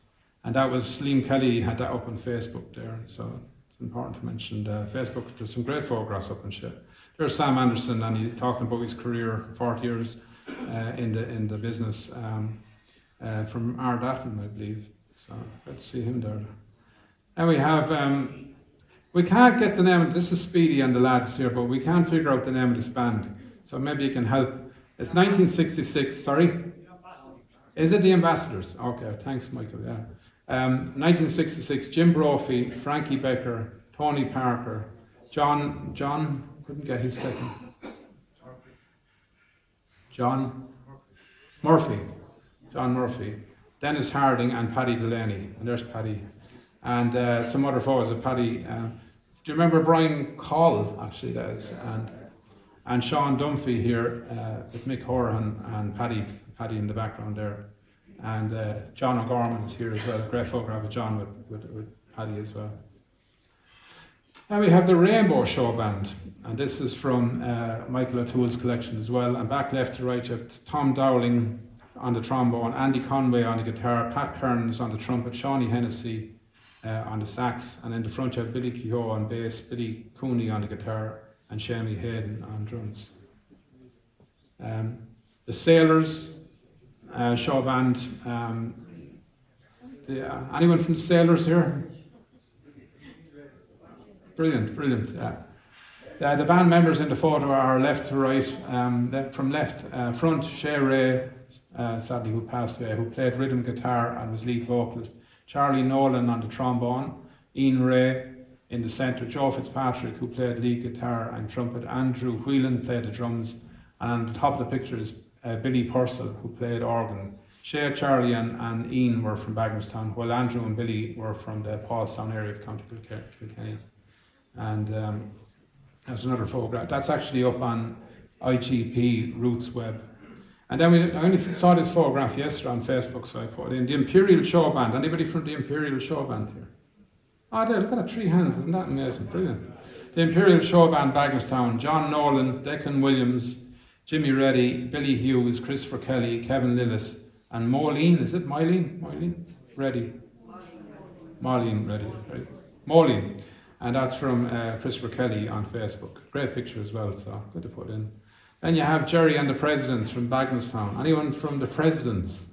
And that was Liam Kelly had that up on Facebook there. So it's important to mention Facebook. There's some great photographs up and shit. There's Sam Anderson, and he's talking about his career, 40 years in the business from Ardatin, I believe. So good to see him there. And we have, we can't get the name, this is Speedy and the lads here, but we can't figure out the name of this band. So maybe you can help. It's 1966, sorry? Is it the Ambassadors? Okay, thanks Michael, yeah. 1966, Jim Brophy, Frankie Becker, Tony Parker, John, couldn't get his second. John Murphy, Dennis Harding and Paddy Delaney, and there's Paddy. And some other photos of Paddy. Do you remember Brian Call, actually, that is, and Sean Dunphy here with Mick Horahan and Paddy in the background there. And John O'Gorman is here as well, a great photograph of John with Paddy as well. And we have the Rainbow Showband, and this is from Michael O'Toole's collection as well. And back left to right, you have Tom Dowling on the trombone, Andy Conway on the guitar, Pat Kearns on the trumpet, Shawnee Hennessy on the sax, and in the front you have Billy Kehoe on bass, Billy Cooney on the guitar, and Shamie Hayden on drums. The Sailors Showband. Anyone from the Sailors here? Brilliant. Yeah. The band members in the photo are left to right. From left front, Shay Ray, sadly who passed away, who played rhythm guitar and was lead vocalist. Charlie Nolan on the trombone. Ian Ray in the centre. Joe Fitzpatrick, who played lead guitar and trumpet. Andrew Whelan played the drums. And on the top of the picture is Billy Purcell, who played organ. Shay, Charlie and Ian were from Bagenstown, while Andrew and Billy were from the Paulstown area of County Carlow. And that's another photograph. That's actually up on IGP Roots Web. And then I only saw this photograph yesterday on Facebook, so I put it in. The Imperial Showband. Anybody from the Imperial Showband here? Oh, there, look at that, 3 hands. Isn't that amazing? Brilliant. The Imperial Showband, Bagenstown. John Nolan, Declan Williams, Jimmy Reddy, Billy Hughes, Christopher Kelly, Kevin Lillis, and Moline. Is it Moline? Reddy. Moline Reddy. Right. Moline. And that's from Christopher Kelly on Facebook. Great picture as well, so good to put in. Then you have Jerry and the Presidents from Bagenstown. Anyone from the Presidents?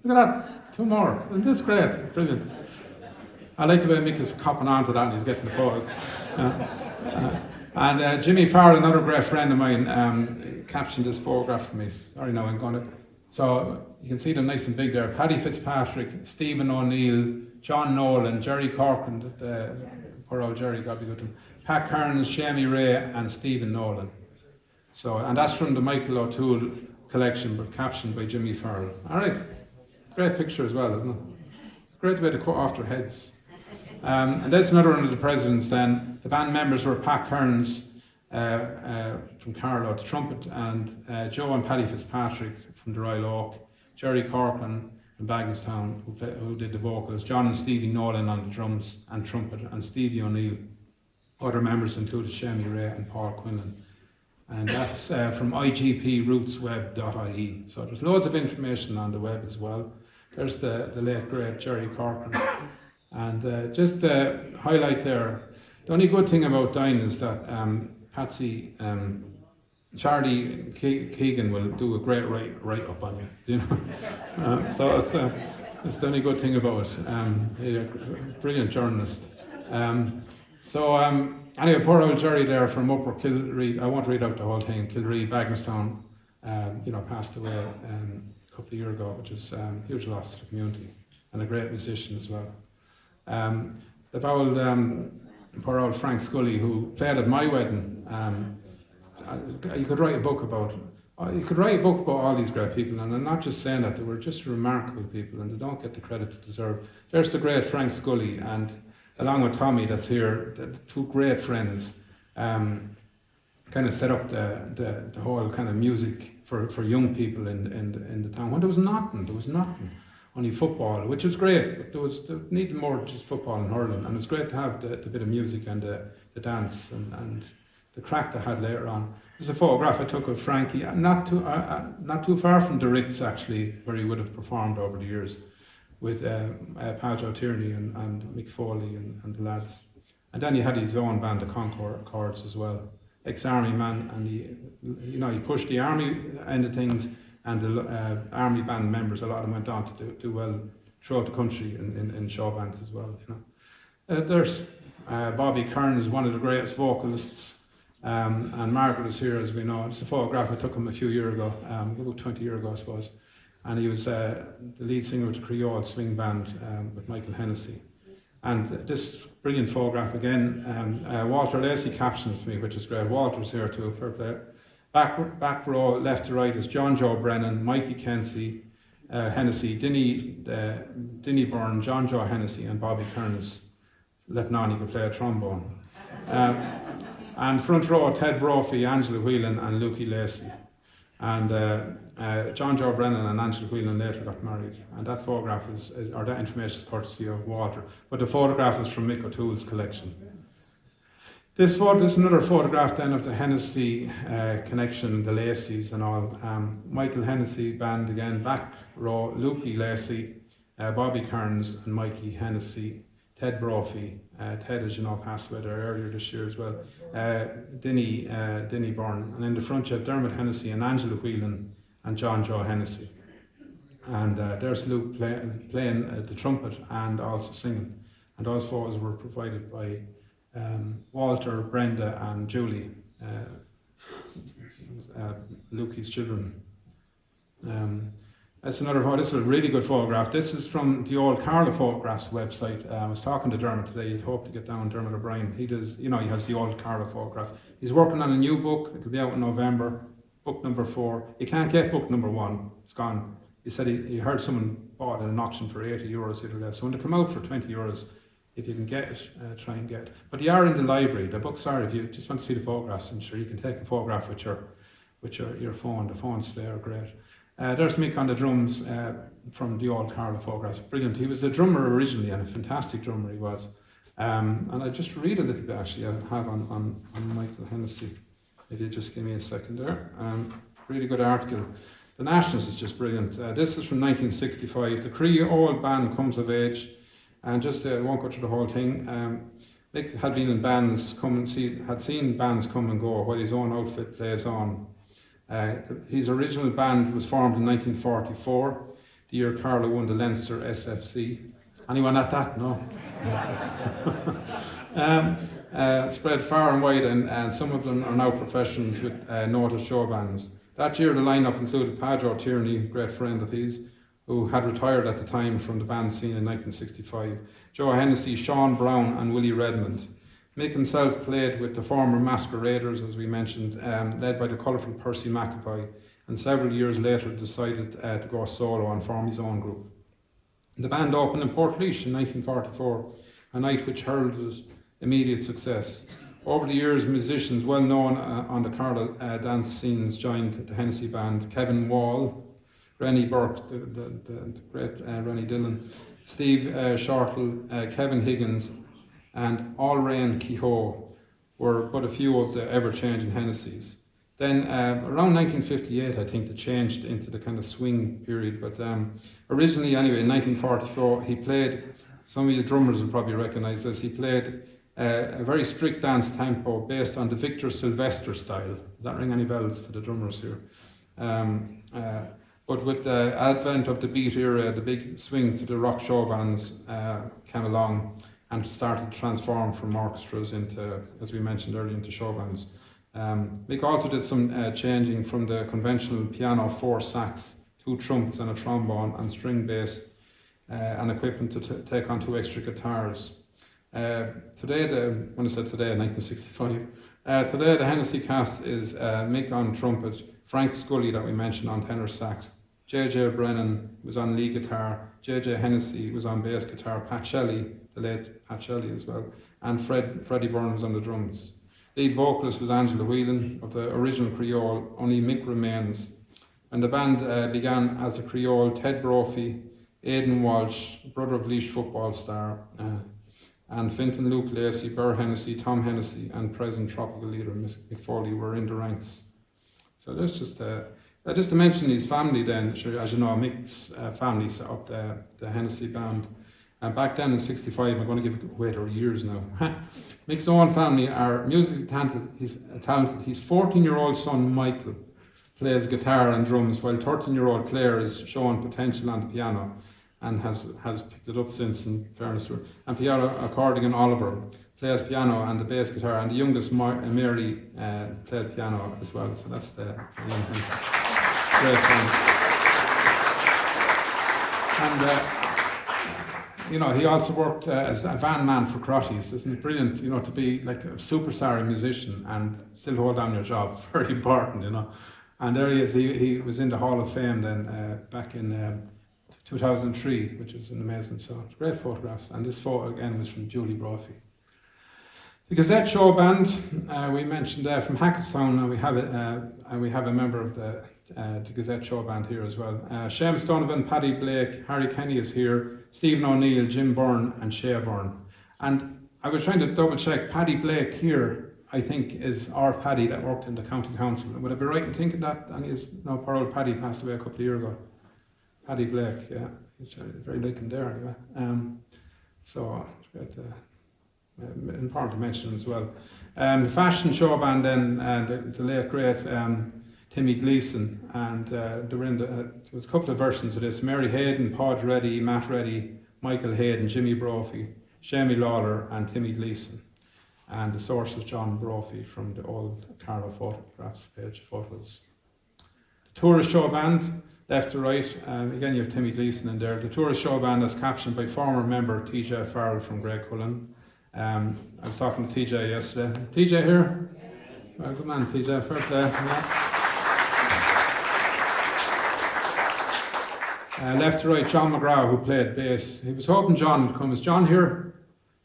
Look at that, 2 more. Isn't this great? Brilliant. I like the way Mick is copping on to that and he's getting the photos. And Jimmy Farrell, another great friend of mine, captioned this photograph for me. Sorry, now I'm going to. So you can see them nice and big there. Paddy Fitzpatrick, Stephen O'Neill, John Nolan, Jerry Corcoran, poor old Jerry, God be good to him. Pat Kearns, Shamie Ray, and Stephen Nolan. So, and that's from the Michael O'Toole collection, but captioned by Jimmy Farrell. All right, great picture as well, isn't it? Great way to cut off their heads. And that's another one of the Presidents then. The band members were Pat Kearns from Carlow, the trumpet, and Joe and Paddy Fitzpatrick from the Royal Oak, Jerry Corcoran from Bagenstown, who did the vocals, John and Stevie Nolan on the drums and trumpet, and Stevie O'Neill. Other members included Shamie Ray and Paul Quinlan. And that's from igprootsweb.ie. So there's loads of information on the web as well. There's the late great Jerry Corcoran. And just to highlight there, the only good thing about dying is that Charlie Keegan will do a great write-up on you, know. So it's the only good thing about it. He's a brilliant journalist. Anyway, poor old Jerry there from Upper Kilree, I won't read out the whole thing, Kilree, Bagenstown, passed away a couple of years ago, which is a huge loss to the community, and a great musician as well. The old, poor old Frank Scully, who played at my wedding, you could write a book about all these great people, and I'm not just saying that, they were just remarkable people, and they don't get the credit they deserve. There's the great Frank Scully, and along with Tommy that's here, the 2 great friends, kind of set up the whole kind of music for young people in the town. When there was nothing, only football, which was great, but there needed more just football and hurling, and it was great to have the bit of music and the dance and the crack they had later on. There's a photograph I took of Frankie, not too far from the Ritz actually, where he would have performed over the years, with PJ Tierney and Mick Foley and the lads. And then he had his own band, the Concords as well. Ex-army man, and he pushed the army end of things, and the army band members, a lot of them went on to do well throughout the country in Showbands as well. There's Bobby Curran is one of the greatest vocalists, and Margaret is here, as we know. It's a photograph I took him a few years ago, about 20 years ago I suppose. And he was the lead singer of the Creole swing band with Mick Hennessy. And this brilliant photograph again, Walter Lacey captioned for me, which is great. Walter's here too, fair play. Back row, left to right, is John Joe Brennan, Mikey Hennessy, Dinny Byrne, John Joe Hennessy, and Bobby Kearns. Letting on he could play a trombone. And front row, Ted Brophy, Angela Whelan, and Lukey Lacey. And John Joe Brennan and Angela Whelan later got married. And that photograph or that information is courtesy of Walter. But the photograph is from Mick O'Toole's collection. This is another photograph then of the Hennessy connection, the Lacey's and all. Michael Hennessy band again, back row, Lukey Lacey, Bobby Kearns and Mikey Hennessy, Ted Brophy. Ted, as you know, passed away there earlier this year as well. Dinny Byrne. And in the front you have Dermot Hennessy and Angela Whelan and John Joe Hennessy. And there's Luke playing the trumpet and also singing. And those photos were provided by Walter, Brenda and Julie, Lukey's children. That's another photo. This is a really good photograph. This is from the old Carlow Photographs website. I was talking to Dermot today. He'd hope to get down Dermot O'Brien. He does, he has the old Carlow photograph. He's working on a new book. It'll be out in November. Book number 4. You can't get book number 1. It's gone. He said he heard someone bought at an auction for €80 the other day. So when they come out for €20, if you can get it, try and get it. But they are in the library. The books are, if you just want to see the photographs, I'm sure you can take a photograph with with your phone. The phones today are great. There's Mick on the drums from the old Carlow photographs. Brilliant. He was a drummer originally, and a fantastic drummer he was. And I just read a little bit actually. I have on Michael Hennessy. If you just give me a second there. Really good article. The Nationals is just brilliant. This is from 1965. The Creole band comes of age, and just I won't go through the whole thing. Mick had been in bands had seen bands come and go while his own outfit plays on. His original band was formed in 1944, the year Carlow won the Leinster SFC. Anyone at that? No. Spread far and wide, and some of them are now professionals with noted show bands. That year the lineup included PJ Tierney, a great friend of his, who had retired at the time from the band scene in 1965, Joe Hennessy, Sean Brown and Willie Redmond. Mick himself played with the former Masqueraders, as we mentioned, led by the colourful Percy McAvoy, and several years later decided to go solo and form his own group. The band opened in Portlaoise in 1944, a night which heralded immediate success. Over the years, musicians well known on the Carlow dance scenes joined the Hennessy band: Kevin Wall, Rennie Burke, the great Rennie Dillon, Steve Shortle, Kevin Higgins, and Allrain Kehoe were but a few of the ever-changing Hennessys. Then around 1958, I think, they changed into the kind of swing period, but originally anyway, in 1944, he played, some of you drummers will probably recognise this, he played a very strict dance tempo based on the Victor Sylvester style. Does that ring any bells to the drummers here? But with the advent of the beat era, the big swing to the rock show bands came along and started to transform from orchestras into, as we mentioned earlier, into show bands. Mick also did some changing from the conventional piano, 4 sax, 2 trumps and a trombone, and string bass, and equipment to take on 2 extra guitars. Today, when I said today, 1965, today the Hennessy cast is Mick on trumpet, Frank Scully that we mentioned on tenor sax, JJ Brennan was on lead guitar, JJ Hennessy was on bass guitar, Pat Shelley, the late Pat Shelley as well, and Freddie Byrne was on the drums. Lead vocalist was Angela Whelan of the original Creole, only Mick remains. When the band began as a Creole, Ted Brophy, Aidan Walsh, brother of Laois football star, and Fintan Luke Lacey, Burr Hennessy, Tom Hennessy, and present tropical leader Mick Foley were in the ranks. So there's just to mention his family then. Sure, as you know, Mick's family set up the Hennessy band. And back then in '65, I'm going to give away their years now. Mick's own family are musically talented. His 14-year-old son Michael plays guitar and drums, while 13-year-old Claire is showing potential on the piano and has picked it up since, in fairness to her. And piano accordion Oliver plays piano and the bass guitar, and the youngest Mary played piano as well. So that's the young thing. Great fun. And you know, he also worked as a van man for Crotties. Isn't it brilliant, you know, to be like a superstar musician and still hold down your job? Very important, you know. And there he is. He was in the Hall of Fame then back in 2003, which was an amazing shot. Great photographs. And this photo again was from Julie Brophy. The Gazette Showband, we mentioned from Hackettstown, and we have a member of the Gazette Showband here as well. Seamus Donovan, Paddy Blake, Harry Kenny is here, Stephen O'Neill, Jim Byrne and Shea Byrne. And I was trying to double check, Paddy Blake here, I think, is our Paddy that worked in the County Council. Would I be right in thinking that? And poor old Paddy passed away a couple of years ago. Paddy Blake, yeah, he's very like him there anyway. So it's great, important to mention as well. The fashion show band then, the late great Timmy Gleeson, and there was a couple of versions of this: Mary Hayden, Podge Reddy, Matt Reddy, Michael Hayden, Jimmy Brophy, Shamie Lawler and Timmy Gleeson. And the source was John Brophy from the old Carlow photographs page photos. The tourist show band, left to right, again you have Timmy Gleeson in there. The tourist show band is captioned by former member TJ Farrell from Greg Cullen. I was talking to TJ yesterday. TJ here? Well, good man, TJ. Fair play. Yeah. Left to right, John McGrath, who played bass. He was hoping John would come. Is John here?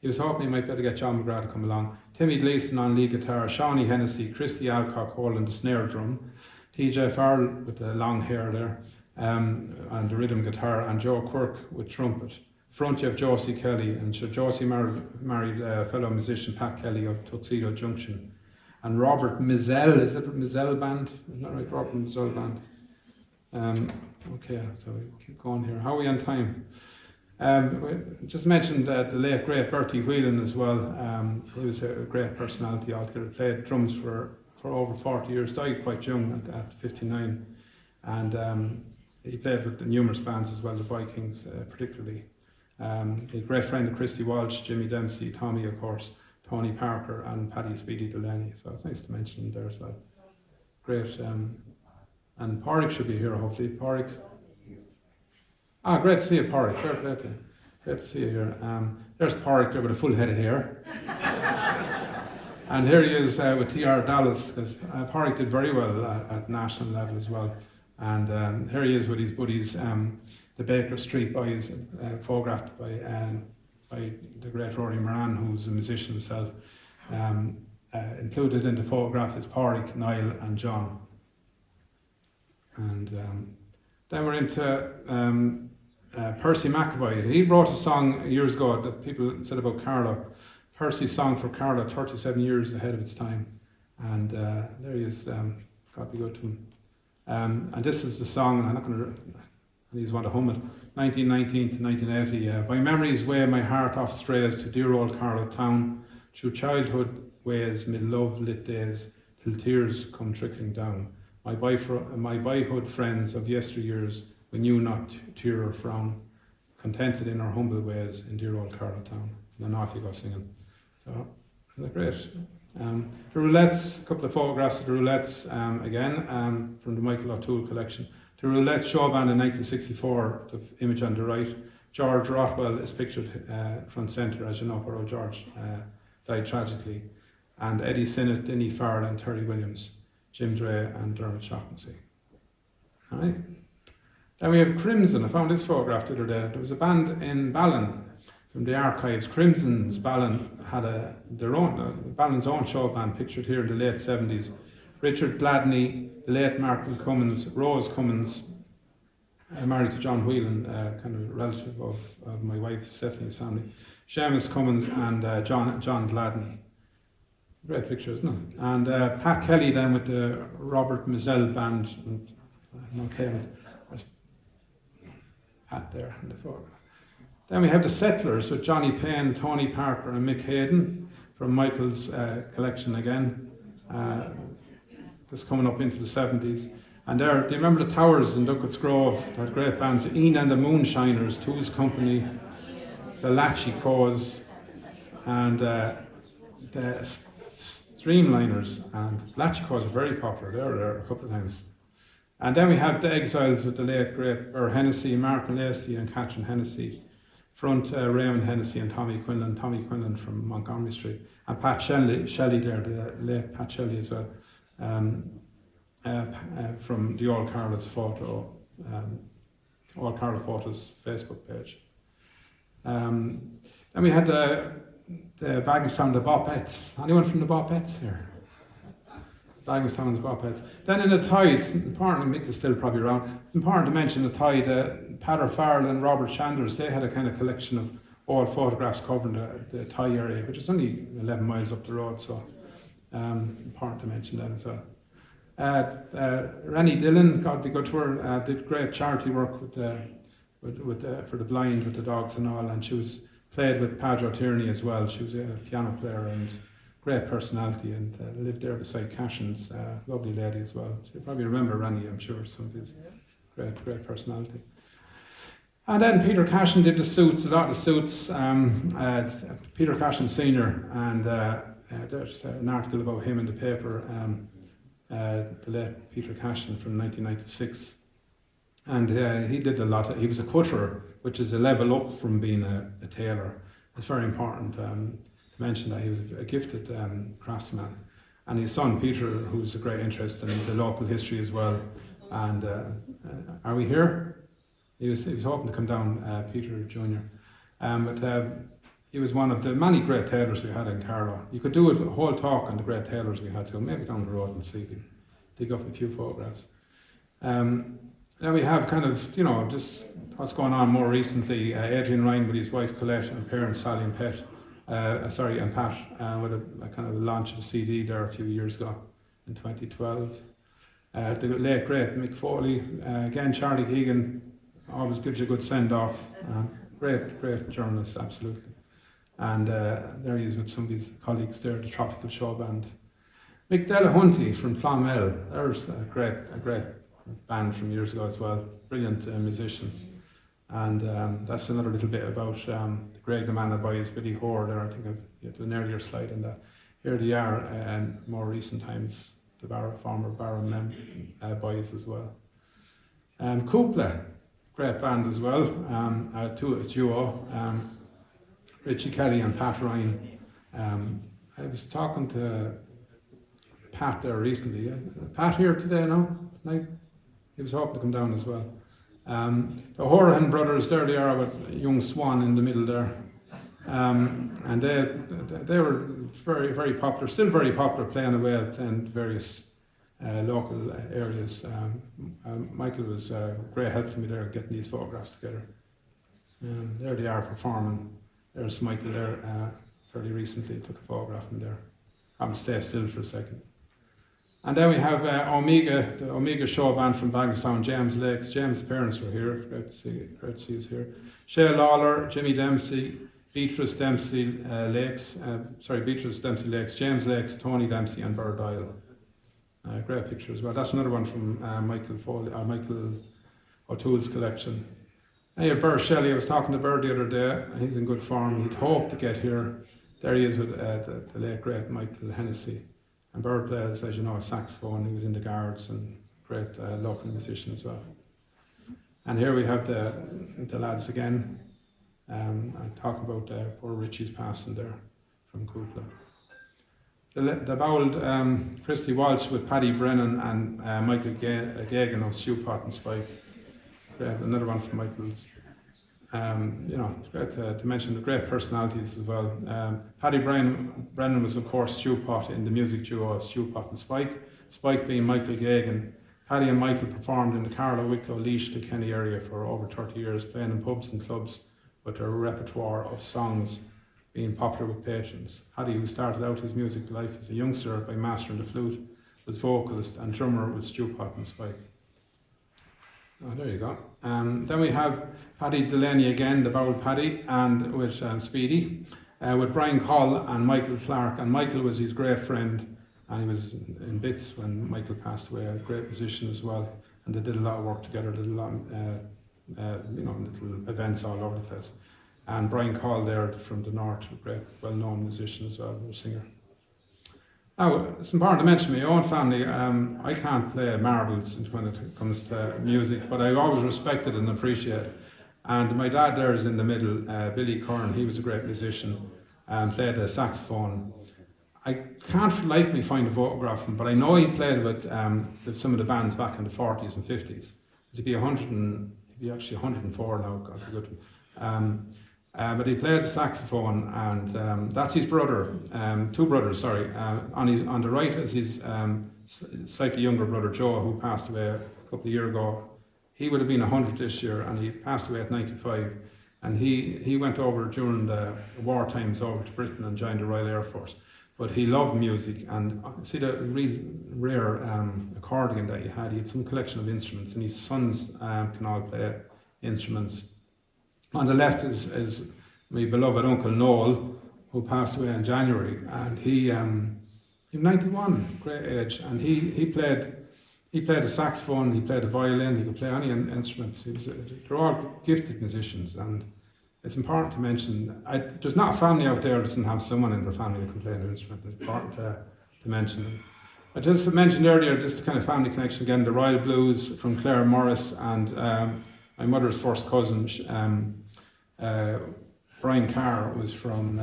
He was hoping he might be able to get John McGrath to come along. Timmy Gleeson on lead guitar, Shawnee Hennessy, Christy Alcock holding the snare drum, TJ Farrell with the long hair there, and the rhythm guitar, and Joe Quirk with trumpet. Front you have Josie Kelly, and Josie married a fellow musician, Pat Kelly of Tuxedo Junction. And Robert Mizell, is it Mizell Band? Is that right, Robert Mizell Band? Okay, so we keep going here. How are we on time? We just mentioned the late great Bertie Whelan as well. He was a great personality altogether. Played drums for over 40 years, died quite young at 59. And he played with the numerous bands as well, the Vikings particularly. A great friend of Christy Walsh, Jimmy Dempsey, Tommy of course, Tony Parker and Paddy Speedy Delaney. So it's nice to mention him there as well. Great. And Porrick should be here hopefully. Porrick. Great to see you, Porrick. Great to see you here. There's Porrick there with a full head of hair. And here he is with T.R. Dallas, because Porrick did very well at national level as well. And here he is with his buddies, the Baker Street Boys, photographed by the great Rory Moran, who's a musician himself. Included in the photograph is Porrick, Niall and John. And then we're into Percy McAvoy. He wrote a song years ago that people said about Carlow. Percy's song for Carlow, 37 years ahead of its time. And there he is, got to be good to him. And this is the song, and I'm not going to, I just want to hum it. 1919 to 1980. By memory's way my heart off strays to dear old Carlow town, through childhood ways, mid love lit days, till tears come trickling down. My boyhood friends of yesteryears, we knew not tear or frown, contented in our humble ways in dear old Carlow town. And then off you go singing. So, isn't that great? The roulettes, a couple of photographs of the roulettes again from the Michael O'Toole collection. The roulette Showband in 1964, the image on the right. George Rothwell is pictured front centre, as you know, where old George died tragically. And Eddie Sinnott, Dinny Farrell and Terry Williams, Jim Dre and Dermot Shaughnessy. Alright. Then we have Crimson. I found this photograph the other day. There was a band in Ballin from the archives. Crimson's Ballin had Ballin's own show band pictured here in the late 70s. Richard Gladney, the late Martin Cummins, Rose Cummins, married to John Whelan, kind of a relative of my wife Stephanie's family. Seamus Cummins and John Gladney. Great picture, isn't it? And Pat Kelly then with the Robert Mizell band. Okay, there's Pat there in the photograph. Then we have the Settlers with Johnny Payne, Tony Parker and Mick Hayden from Michael's collection again. That's coming up into the 70s. And there, do you remember the Towers in Duckett's Grove? They had great bands, Ian and the Moonshiners, Two's Company, the Latchy Cause, and the Streamliners. And Latchy Cause are very popular, they were there a couple of times. And then we have the Exiles with the late great Mick Hennessy, Martin Lacey and Catherine Hennessy. Front Raymond Hennessy and Tommy Quinlan from Montgomery Street. And Pat Shelley there, the late Pat Shelley as well. From the All Carlow's photo, All Carlow Photos Facebook page. Then we had the Bagenstown, the Bopettes. Anyone from the Bopettes here? Bagenstown's Bopettes. Then in the ties, important, Mick is still probably around, it's important to mention the tie, the Padder Farrell and Robert Chandlers, they had a kind of collection of old photographs covering the tie area, which is only 11 miles up the road, so important to mention that as well. Rennie Dillon, God be good to her, did great charity work for the blind with the dogs and all, and she was played with PJ Tierney as well. She was a piano player and great personality, and lived there beside Cashin's, lovely lady as well. You probably remember Rennie, I'm sure, some of his great personality. And then Peter Cashin did the suits, a lot of suits. Peter Cashin Senior, and there's an article about him in the paper. The late Peter Cashin from 1996, and he did a lot. He was a cutter, which is a level up from being a tailor. It's very important to mention that he was a gifted craftsman, and his son Peter, who's a great interest in the local history as well. And are we here? He was hoping to come down, Peter Jr. But he was one of the many great tailors we had in Carlow. You could do a whole talk on the great tailors we had too, maybe down the road and see if dig up a few photographs. Then we have kind of, just what's going on more recently. Adrian Ryan with his wife Colette and parents Sally and Pat, with a kind of launch of a CD there a few years ago in 2012. The late great Mick Foley, again Charlie Keegan, always gives you a good send off. Great journalist, absolutely. And there he is with some of his colleagues there, the Tropical Showband. Mick Delahunty from Clonmel, there's a great band from years ago as well, brilliant musician. And that's another little bit about the Greg Amana boys, Billy Hoare there, I think you had an earlier slide on that. Here they are in more recent times, the former Barrow boys as well. Coupla, great band as well, a duo, Richie Kelly and Pat Ryan. I was talking to Pat there recently. Pat here today now? Tonight? He was hoping to come down as well. The Horahan brothers, there they are with young Swan in the middle there. And they were very, very popular, still very popular, playing away in various local areas. Michael was a great help to me there getting these photographs together. There they are performing. There's Michael there fairly recently, took a photograph from there. I'm stay still for a second. And then we have Omega, the Omega Showband from Bangorstown, James Lakes. James' parents were here, great to see us here. Shea Lawler, Jimmy Dempsey, Beatrice Dempsey Lakes, James Lakes, Tony Dempsey and Bird Isle. Great picture as well. That's another one from Michael O'Toole's collection. And you have Bert Shelley. I was talking to Bert the other day, and he's in good form. He'd hoped to get here. There he is with the late great Michael Hennessy. And Bert plays, as you know, a saxophone. He was in the Guards and great local musician as well. And here we have the lads again. I'm talking about poor Richie's passing there from Coupla. The bowled Christy Walsh with Paddy Brennan and Michael Gagan of Stew Pot and Spike. Another one from Michael's. It's great to mention the great personalities as well. Paddy Brennan was of course Stew Pot in the music duo Stew Pot and Spike. Spike being Michael Gagan. Paddy and Michael performed in the Carlow, Wicklow, Laois, Kilkenny area for over 30 years, playing in pubs and clubs with their repertoire of songs being popular with patrons. Paddy, who started out his music life as a youngster by mastering the flute, was vocalist and drummer with Stew Pot and Spike. Oh, there you go. Then we have Paddy Delaney again, the bowled Paddy, and with Speedy, with Brian Coll and Michael Clark. And Michael was his great friend, and he was in bits when Michael passed away. A great musician as well, and they did a lot of work together. Did a lot, little events all over the place. And Brian Coll there from the north, a great, well-known musician as well, a singer. Now, it's important to mention my own family. I can't play marbles when it comes to music, but I always respected and appreciate. And my dad there is in the middle, Billy Curran. He was a great musician and played the saxophone. I can't for the life of me find a photograph of him, but I know he played with some of the bands back in the 40s and 50s. He'd be actually 104 now, God be good. But he played the saxophone, and that's his brother, two brothers, sorry. On the right is his slightly younger brother Joe, who passed away a couple of years ago. He would have been 100 this year, and he passed away at 95. And he went over during the war times over to Britain and joined the Royal Air Force. But he loved music, and see the real rare accordion that he had some collection of instruments, and his sons can all play instruments. On the left is my beloved Uncle Noel, who passed away in January, and he was 91, great age, and he played the saxophone, he played the violin, he could play any instrument. They're all gifted musicians, and it's important to mention, there's not a family out there that doesn't have someone in their family that can play an instrument. It's important to mention them. I just mentioned earlier, just kind of family connection again, the Royal Blues from Claire Morris, and my mother's first cousin, Brian Carr, was from,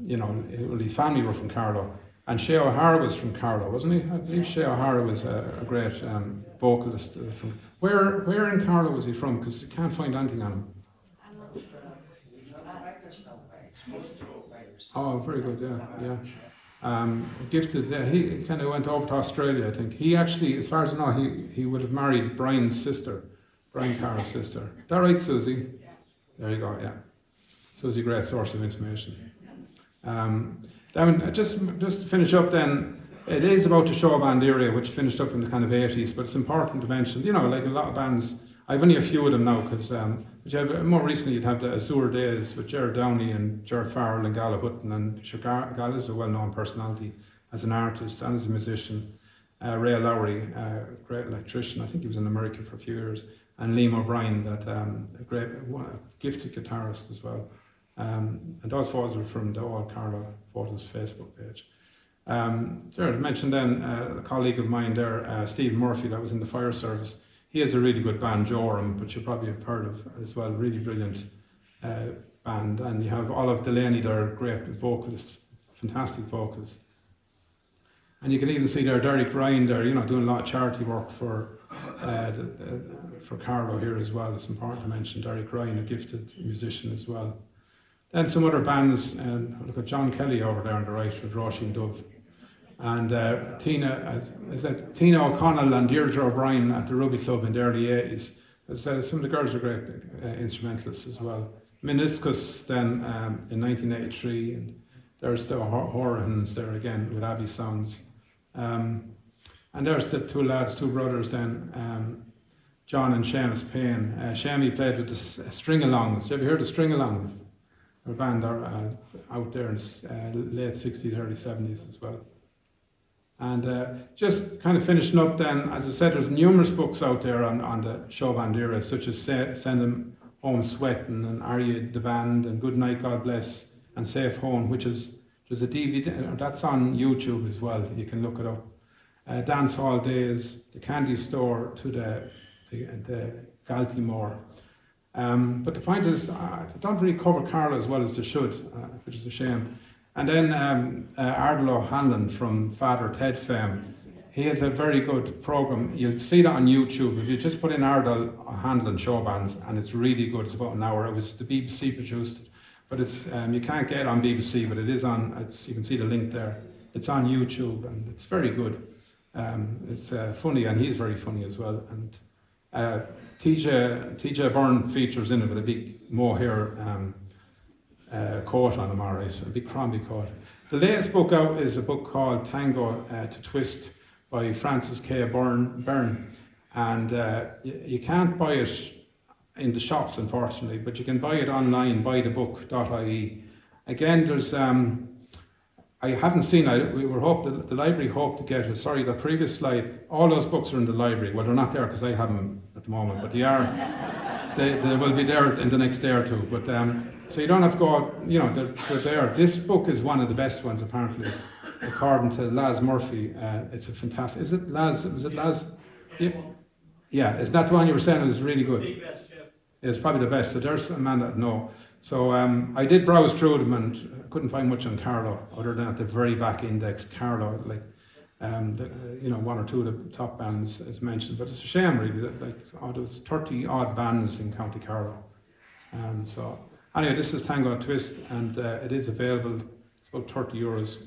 his family were from Carlow. And Shea O'Hara was from Carlow, wasn't he? I believe Shea O'Hara was a great vocalist. Where in Carlow was he from? Because you can't find anything on him. Oh, very good, yeah. Gifted. He kind of went over to Australia, I think. He actually, as far as I know, he would have married Brian's sister, Brian Carr's sister. Is that right, Susie? There you go. Yeah, Susie, great source of information. Then just to finish up, then it is about the Showband era, which finished up in the kind of 80s. But it's important to mention, you know, like a lot of bands. I've only a few of them now because more recently you'd have the Azure Days with Gerard Downey and Gerard Farrell and Gala Hutton, and Gala is a well-known personality as an artist and as a musician. Ray Lowry, great electrician, I think he was in America for a few years, and Liam O'Brien, a great, gifted guitarist as well. And those photos are from the old Carlow Photos Facebook page. There, I mentioned then a colleague of mine there, Steve Murphy, that was in the fire service. He has a really good band, Joram, which you probably have heard of as well, really brilliant band. And you have Olive Delaney there, great vocalist, fantastic vocalist. And you can even see there Derek Ryan there, you know, doing a lot of charity work for Carlow here as well. It's important to mention Derek Ryan, a gifted musician as well. Then some other bands, look at John Kelly over there on the right with Roisin Dove. And Tina O'Connell and Deirdre O'Brien at the Rugby Club in the early 80s. Some of the girls are great instrumentalists as well. Meniscus then in 1983, and there's the Horahans there again with Abbey Sounds. And there's the two brothers then, John and Seamus Payne. Shammy played with the String-Alongs. Have you heard of String-Alongs? A band out there in the late 60s, early 70s as well. And just kind of finishing up then, as I said, there's numerous books out there on the Showband era, such as Send Them Home Sweating and Are You the Band and Good Night, God Bless and Safe Home, which is, there's a DVD, that's on YouTube as well, you can look it up. Dance Hall Days, The Candy Store to the Galtymore. But the point is, I don't really cover Carlow as well as they should, which is a shame. And then Ardal O'Hanlon from Father Ted fame, he has a very good programme. You'll see that on YouTube. If you just put in Ardal O'Hanlon Showbands, and it's really good. It's about an hour. It was the BBC produced it, but it's you can't get it on BBC, but it is on. You can see the link there. It's on YouTube, and it's very good. It's funny, and he's very funny as well. And TJ Byrne features in it with a big mohair coat on him, alright, a big Crombie coat. The latest book out is a book called Tango to Twist by Francis K. Byrne, and you can't buy it in the shops, unfortunately, but you can buy it online, buythebook.ie. Again, there's I haven't seen it. The library hoped to get it. Sorry, the previous slide. All those books are in the library. Well, they're not there because I have them at the moment, but they are. They will be there in the next day or two. But so you don't have to go out, you know, they're there. This book is one of the best ones, apparently, according to Laz Murphy. It's a fantastic. Is it Laz? Was it Laz? Yeah. Is that the one you were saying is really good? The best, yeah. It's probably the best. So there's a man that know. So I did browse through them and couldn't find much on Carlow other than at the very back index. Carlow, like one or two of the top bands is mentioned, but it's a shame really that there's 30 odd bands in County Carlow. So anyway, this is Tango Twist, and it is available. It's about €30.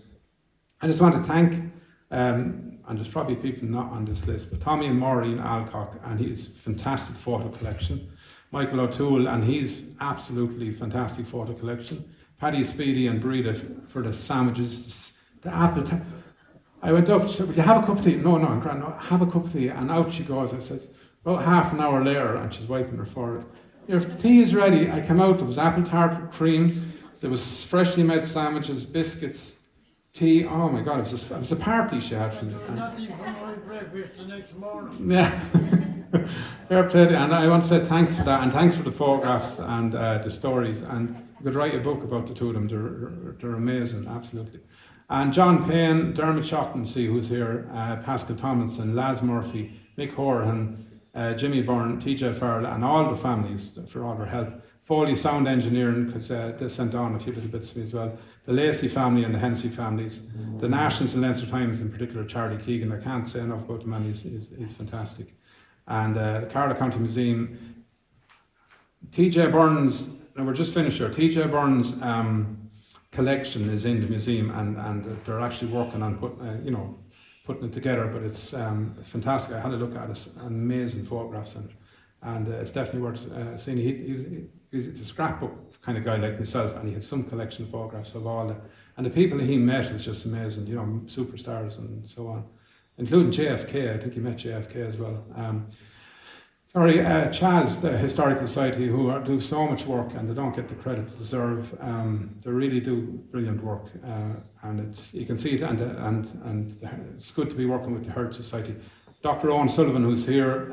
I just want to thank, and there's probably people not on this list, but Tommy and Maureen Alcock and his fantastic photo collection. Michael O'Toole and his absolutely fantastic photo collection. Paddy Speedy and Breda for the sandwiches, the apple. I went up, she said, "Would you have a cup of tea?" No, Grant, no, have a cup of tea. And out she goes. I said, about half an hour later, and she's wiping her forehead. Your tea is ready. I came out, there was apple tart with cream, there was freshly made sandwiches, biscuits, tea. Oh my God, it was a party she had for me. Not even my breakfast the next morning. Yeah. Fair play, and I want to say thanks for that, and thanks for the photographs and the stories. And you could write a book about the two of them. They're amazing, absolutely. And John Payne, Dermot Shopton, who's here, Pascal Tomlinson, Laz Murphy, Mick Horahan, Jimmy Byrne, TJ Farrell, and all the families for all their help. Foley sound engineering, because they sent on a few little bits to me as well. The Lacey family and the Hennessy families. The Nationals and Leinster Times, in particular, Charlie Keegan. I can't say enough about the man. He's fantastic. And the Carlow County Museum. TJ Burns, now we're just finished here. TJ Burns collection is in the museum, and they're actually working on putting it together. But it's fantastic. I had a look at it, amazing photographs, and it's definitely worth seeing. He's a scrapbook kind of guy like myself, and he had some collection of photographs of all and the people he met was just amazing. Superstars and so on, including JFK. I think he met JFK as well. Chaz, the Historical Society, who do so much work and they don't get the credit they deserve. They really do brilliant work, and you can see it, and it's good to be working with the Heritage Society. Dr. Owen Sullivan, who's here,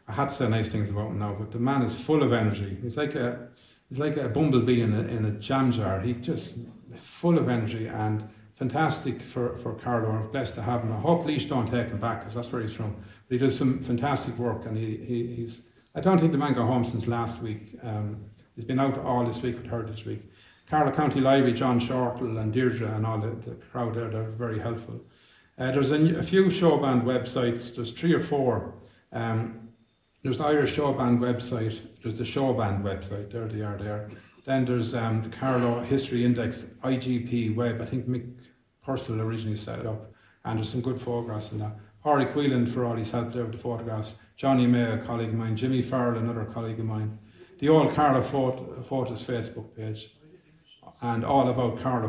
I had to say nice things about him now, but the man is full of energy. He's like a bumblebee in a jam jar. He's just full of energy and fantastic for Carlow. I'm blessed to have him. I hope Laois don't take him back, because that's where he's from. But he does some fantastic work, and he's. I don't think the man got home since last week. He's been out all this week with Heritage Week. Carlow County Library, John Shortle and Deirdre and all the crowd there, they're very helpful. There's a few Showband websites. There's 3 or 4. There's the Irish Showband website. There's the Showband website. There they are there. Then there's the Carlow History Index, IGP web. I think Mick Purcell originally set it up, and there's some good photographs in that. Harry Queeland for all his help there with the photographs. Johnny May, a colleague of mine. Jimmy Farrell, another colleague of mine. The Old Carlow Photos Facebook page, and all about Carlow.